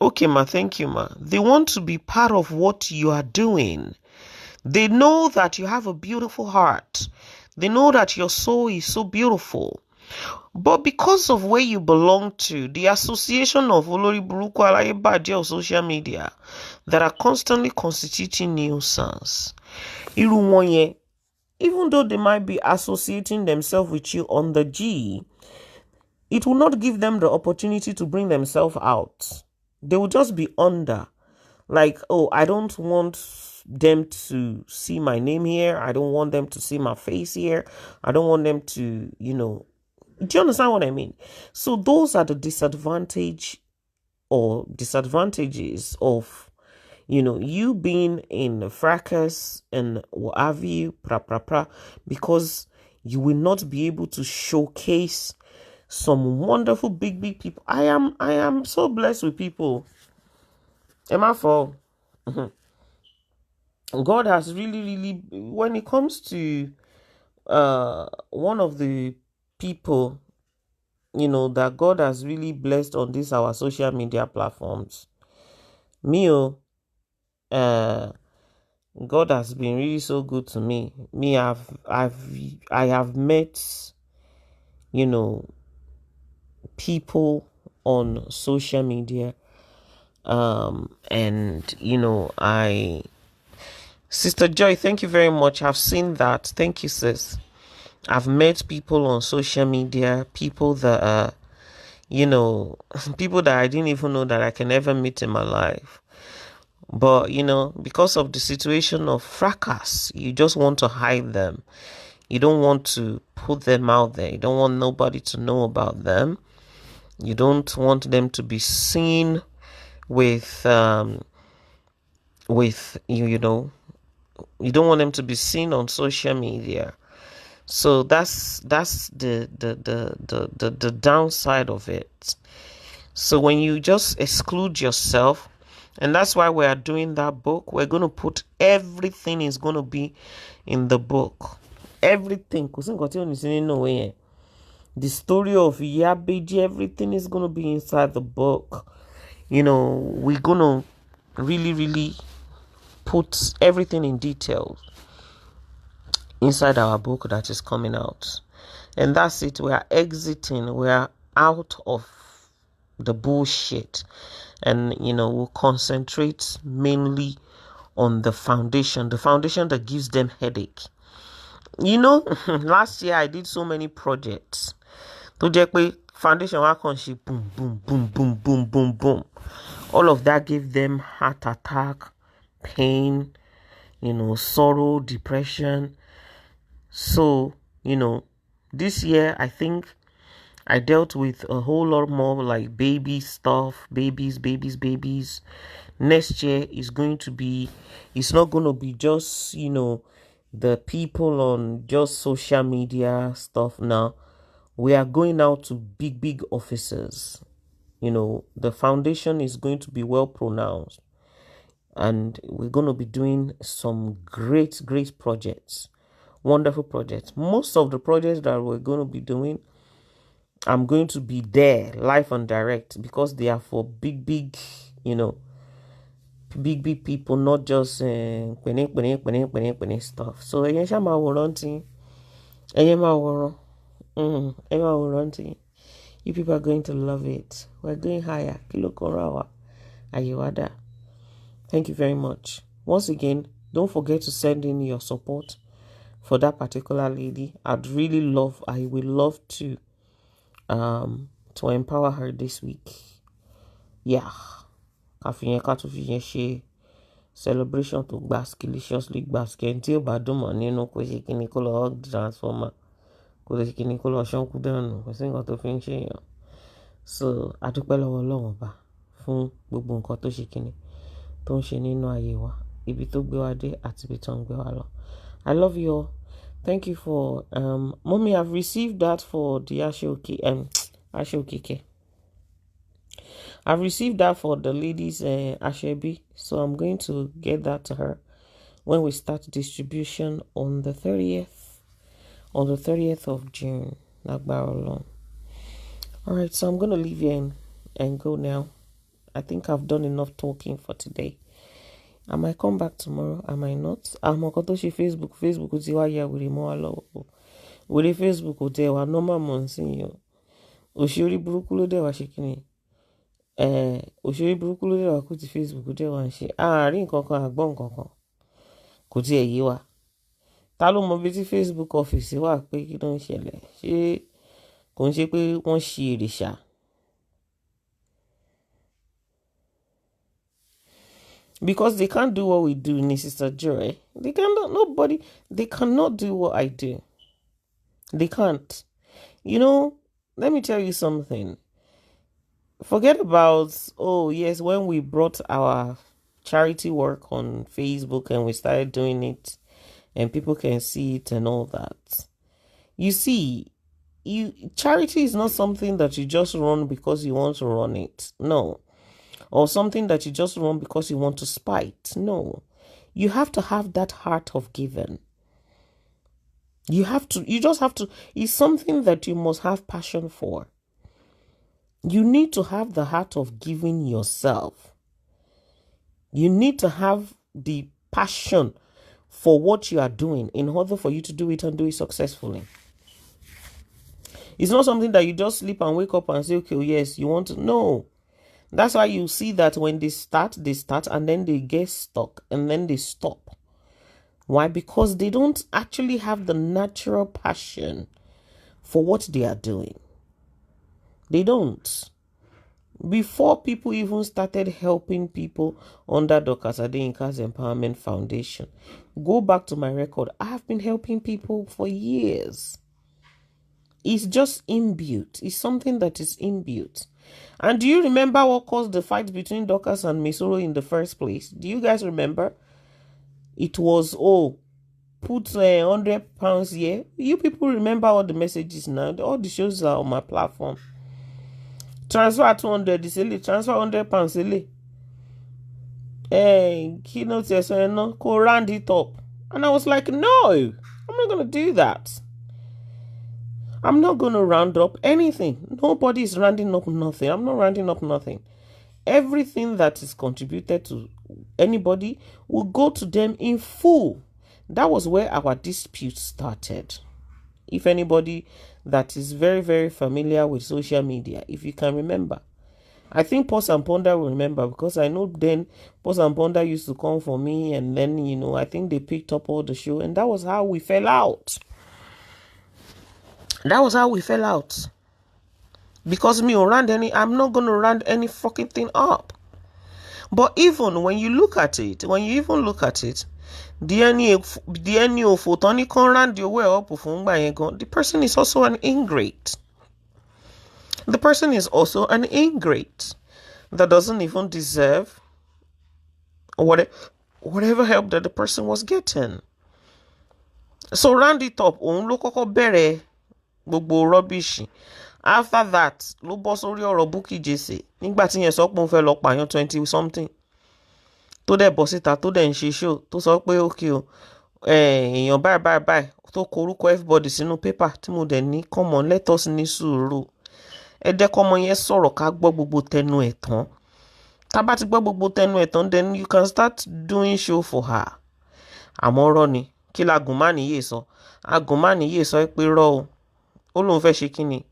Okay, ma, thank you, ma. They want to be part of what you are doing. They know that you have a beautiful heart. They know that your soul is so beautiful. But because of where you belong to, the association of Olori Buruku Alayebaje of social media that are constantly constituting nuisance, even though they might be associating themselves with you on the G, it will not give them the opportunity to bring themselves out. They will just be under. Like, oh, I don't want them to see my name here. I don't want them to see my face here. I don't want them to, do you understand what I mean? So those are the disadvantages of, you being in a fracas and what have you, because you will not be able to showcase some wonderful big people. I am so blessed with people. Am I for? God has really, when it comes to one of the people, that God has really blessed on this our social media platforms. God has been really so good to me. I have met, people on social media, and Sister Joy, thank you very much. I've seen that. Thank you, sis. I've met people on social media, people that are, people that I didn't even know that I can ever meet in my life. But, because of the situation of fracas, you just want to hide them. You don't want to put them out there. You don't want nobody to know about them. You don't want them to be seen with you don't want them to be seen on social media. So that's the downside of it. So when you just exclude yourself, and that's why we are doing that book, we're going to put everything is going to be in the book. Everything. The story of Yabeji, everything is going to be inside the book. We're going to really put everything in details inside our book that is coming out. And that's it. We are exiting. We are out of the bullshit. And, we'll concentrate mainly on the foundation that gives them headache. Last year I did so many projects. Foundation boom, boom, boom, boom, boom, boom, boom. All of that gave them heart attack, pain, sorrow, depression. So, this year I think I dealt with a whole lot more like baby stuff, babies. Next year is going to be, it's not going to be just, the people on just social media stuff now. We are going out to big offices. The foundation is going to be well pronounced. And we're going to be doing some great projects. Wonderful projects. Most of the projects that we're going to be doing, I'm going to be there live and direct because they are for big people, not just stuff. So Emma Warren. Emma Warren. You people are going to love it. We're going higher. Kilo Korawa. Ayiwada. Thank you very much. Once again, don't forget to send in your support for that particular lady. I will love to empower her this week. Yeah. Celebration to deliciously basket until baduma nínú kò ṣe kíní kó lọ hug transformer kò lè ṣe kíní kó lọ ṣánkú dànù kò sí nǹkan tó fi ń ṣe èèyàn. So adúpẹ́ lọ́wọ́ Ọlọ́run ọba fún gbogbo nǹkan tó ṣe kíní tó ń ṣe nínú ayé wa ibi tó gbé wa dé àti ibi tó ń gbé wa lọ. I love you all. Thank you for mommy, I've received that for the Ashoki. I've received that for the ladies Ashebi, so I'm going to get that to her when we start distribution on the 30th of June. All right, so I'm going to leave you and go now. I think I've done enough talking for today. I might come back tomorrow, I might not. I'm going to see Facebook ti wa ya with more love. With the Facebook there wa normal monsin yo. Òṣèré burúkú ló dé wá ṣe kíni. Òṣèré burúkú ló dé wá kú ti Facebook dé wá ń ṣe. Àárín kankan àgbọ̀n kankan. Kò tiẹ̀ yé wa. Ta ló mọ bí tí Facebook office wà pé kí ló ń ṣẹlẹ̀? Ṣé kò ń ṣe pé wọ́n ṣe èrè ṣá? Because they can't do what we do, Sister Joy. They cannot do what I do. They can't. You know, let me tell you something. Forget about, when we brought our charity work on Facebook and we started doing it and people can see it and all that. You see, charity is not something that you just run because you want to run it. No. Or something that you just run because you want to spite. No. You have to have that heart of giving. You just have to, it's something that you must have passion for. You need to have the heart of giving yourself. You need to have the passion for what you are doing in order for you to do it and do it successfully. It's not something that you just sleep and wake up and say, okay, yes, you want to. No. That's why you see that when they start and then they get stuck and then they stop. Why? Because they don't actually have the natural passion for what they are doing. They don't. Before people even started helping people under Dorcas Adeyinka's Empowerment Foundation, go back to my record. I have been helping people for years. It's just inbuilt. It's something that is inbuilt. And do you remember what caused the fight between Dorcas and Misoro in the first place? Do you guys remember? It was, put £100 here. You people remember all the messages now. All the shows are on my platform. Transfer 200 is silly. Transfer £100 silly. Keynote no, go round it up. And I was like, no, I'm not going to do that. I'm not going to round up anything. Nobody is rounding up nothing. I'm not rounding up nothing. Everything that is contributed to anybody will go to them in full. That was where our dispute started. If anybody that is very, very familiar with social media, if you can remember, I think Pause and Ponder will remember, because I know then Pause and Ponder used to come for me, and then, I think they picked up all the show, and that was how we fell out. Because I'm not going to round any fucking thing up. But even when you look at it, the person is also an ingrate. The person is also an ingrate that doesn't even deserve whatever help that the person was getting. So round it up. Rubbish. After that, ló bọ́ sórí ọ̀rọ̀ Bukky Jesse. Nígbà tí yẹn sọ pé òun fẹ́ lọ pààyàn 20 something. Tó dẹ̀ bọ́ síta, tó dẹ̀ ń ṣe show, tó sọ pé okay o, èèyàn báyìí, tó korúkọ everybody sínú paper tí mo dẹ̀ ní, come on, let us ní sùúrù. Ẹ jẹ́ kọ́mọ yẹn sọ̀rọ̀ ká gbọ́ gbogbo tẹnu ẹ̀ tán. Tá bá ti gbọ́ gbogbo tẹnu ẹ̀ tán, then you can start doing show for her. Àmọ́ ọ̀rọ̀ ni, kí la gùnmánì yìí sọ agùnmánì yìí sọ pé rọ o ó lóun fẹ́ ṣe kí ni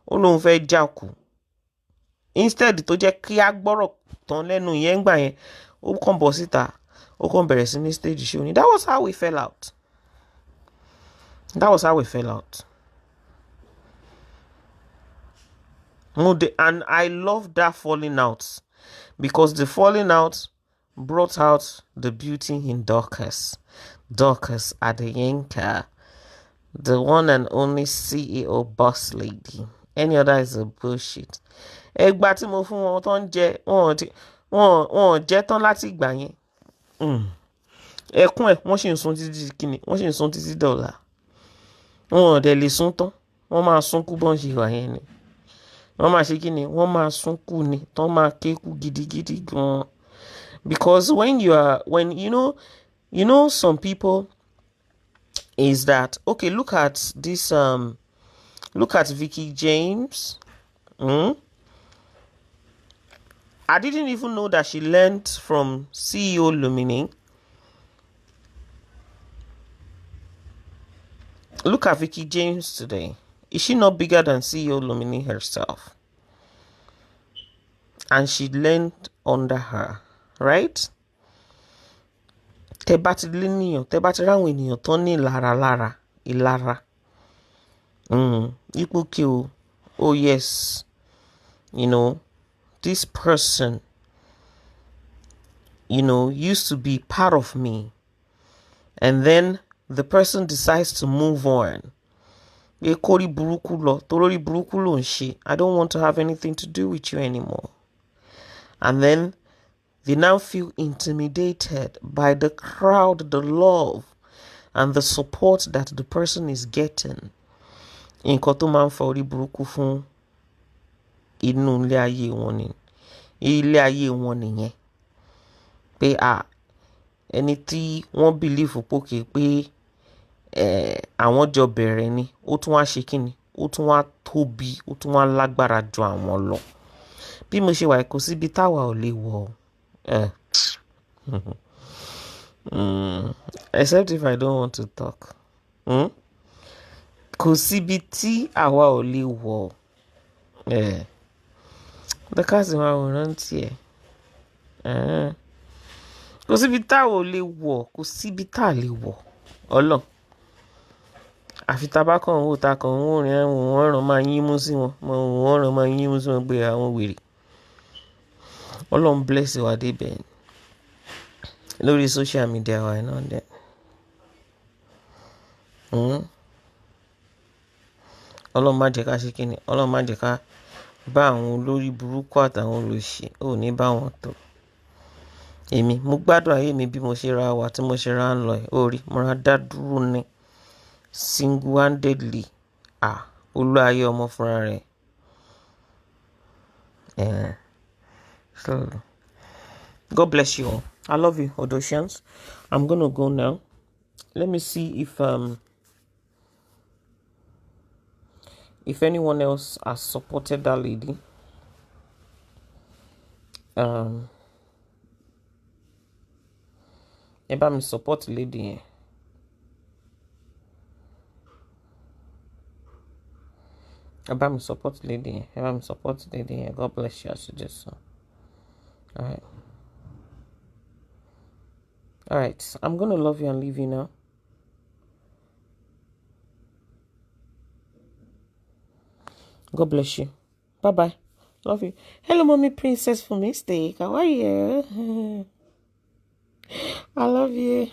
ó lóun fẹ́ jákù instead tó jẹ́ kí á gbọ́rọ̀ tán lẹ́nu yẹn gbà yẹn ó kàn bọ́ síta ó kàn bẹ̀rẹ̀ sí ní stage show ni. That was how we fell out. That was how we fell out. And I love that falling out because the falling out brought out the beauty in Dorcas Adeyinka, the one and only CEO boss lady. Any other is a bullshit. Ẹgbà tí mo fún wọn tó ń jẹ wọn jẹ tán láti ìgbà yẹn. Ẹkún ẹ̀ wọ́n sì ń sun títí kíni wọ́n sì ń sun títí dọ̀là. Wọn ò dẹ̀ lè sun tán wọ́n máa sunkún bọ́n ṣe wà yẹn ni. Wọ́n máa ṣe kíni wọ́n máa sunkún ni tán máa kékú gidigidi gan. Because when you know some people is that okay, look at this look at Vicky James. I didn't even know that she learned from CEO Lumini. Look at Vicky James today. Is she not bigger than CEO Lumini herself? And she learned under her, right? Tẹ́ bá ti ráwọn ènìyàn tó ní ìlara. Ipò kí o. Oh yes. You know, this person, you know, used to be part of me. And then the person decides to move on. I don't want to have anything to do with you anymore. And then they now feel intimidated by the crowd, the love, and the support that the person is getting. In Kotoman Fori Buruku fun inu ile aye won ni. Ile aye won niyen. Pé ẹni tí wọ́n believe poke pé àwọn jọ bẹ̀rẹ̀ ni, ó tún wá ṣe kíni, ó tún wá tóbi, ó tún wá lágbára ju àwọn lọ. Bí mo ṣe wà kò síbi táwa ò lè wọ̀. Except if I don't want to talk. Kò síbi tí àwa ò lè wọ̀. Dorcas ma wò rántí ẹ̀. Kò síbi táwa ò lè wọ̀, kò síbi tá lè wọ̀. Ọlọ́run. Àfi tabákan wò ta kan wò rìn wọ́n ràn máa yín mú sí wọn. Wọ́n ràn máa yín mú sí wọn pé àwọn wèrè. Ọlọ́run bless wa débẹ̀. Lórí social media wa náà dẹ̀. Ọlọ́run má jẹ́ ká ṣe kíni. Ọlọ́run má jẹ́ ká bá àwọn olórí burúkú àtàwọn olóṣì ò ní bá wọn tó. Èmi mo gbádùn ayé mi bí mo ṣe ra wà tí mo ṣe ra ń lọ ẹ̀. Orí mo ra dá dúró ní single-handedly. Olú ayé ọmọ fúnra rẹ̀. So God bless you all. I love you, Odosians. I'm gonna go now. Let me see if anyone else has supported that lady. Eba me support lady. Eba me support lady. Eba me support lady. God bless you as you do so. All right. I'm gonna love you and leave you now. God bless you. Bye bye. Love you. Hello, mommy princess for mistake. How are you? I love you.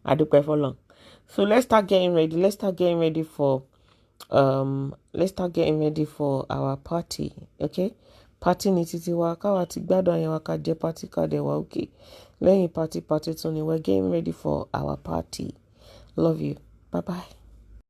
I do pray for long. So let's start getting ready. Let's start getting ready for our party. Okay? Party ni titi wa ká ti gbádùn ayen wa ká jẹ party ká dé wa okay. Lẹ́yìn party tún ni we're getting ready for our party. Love you. Bye bye.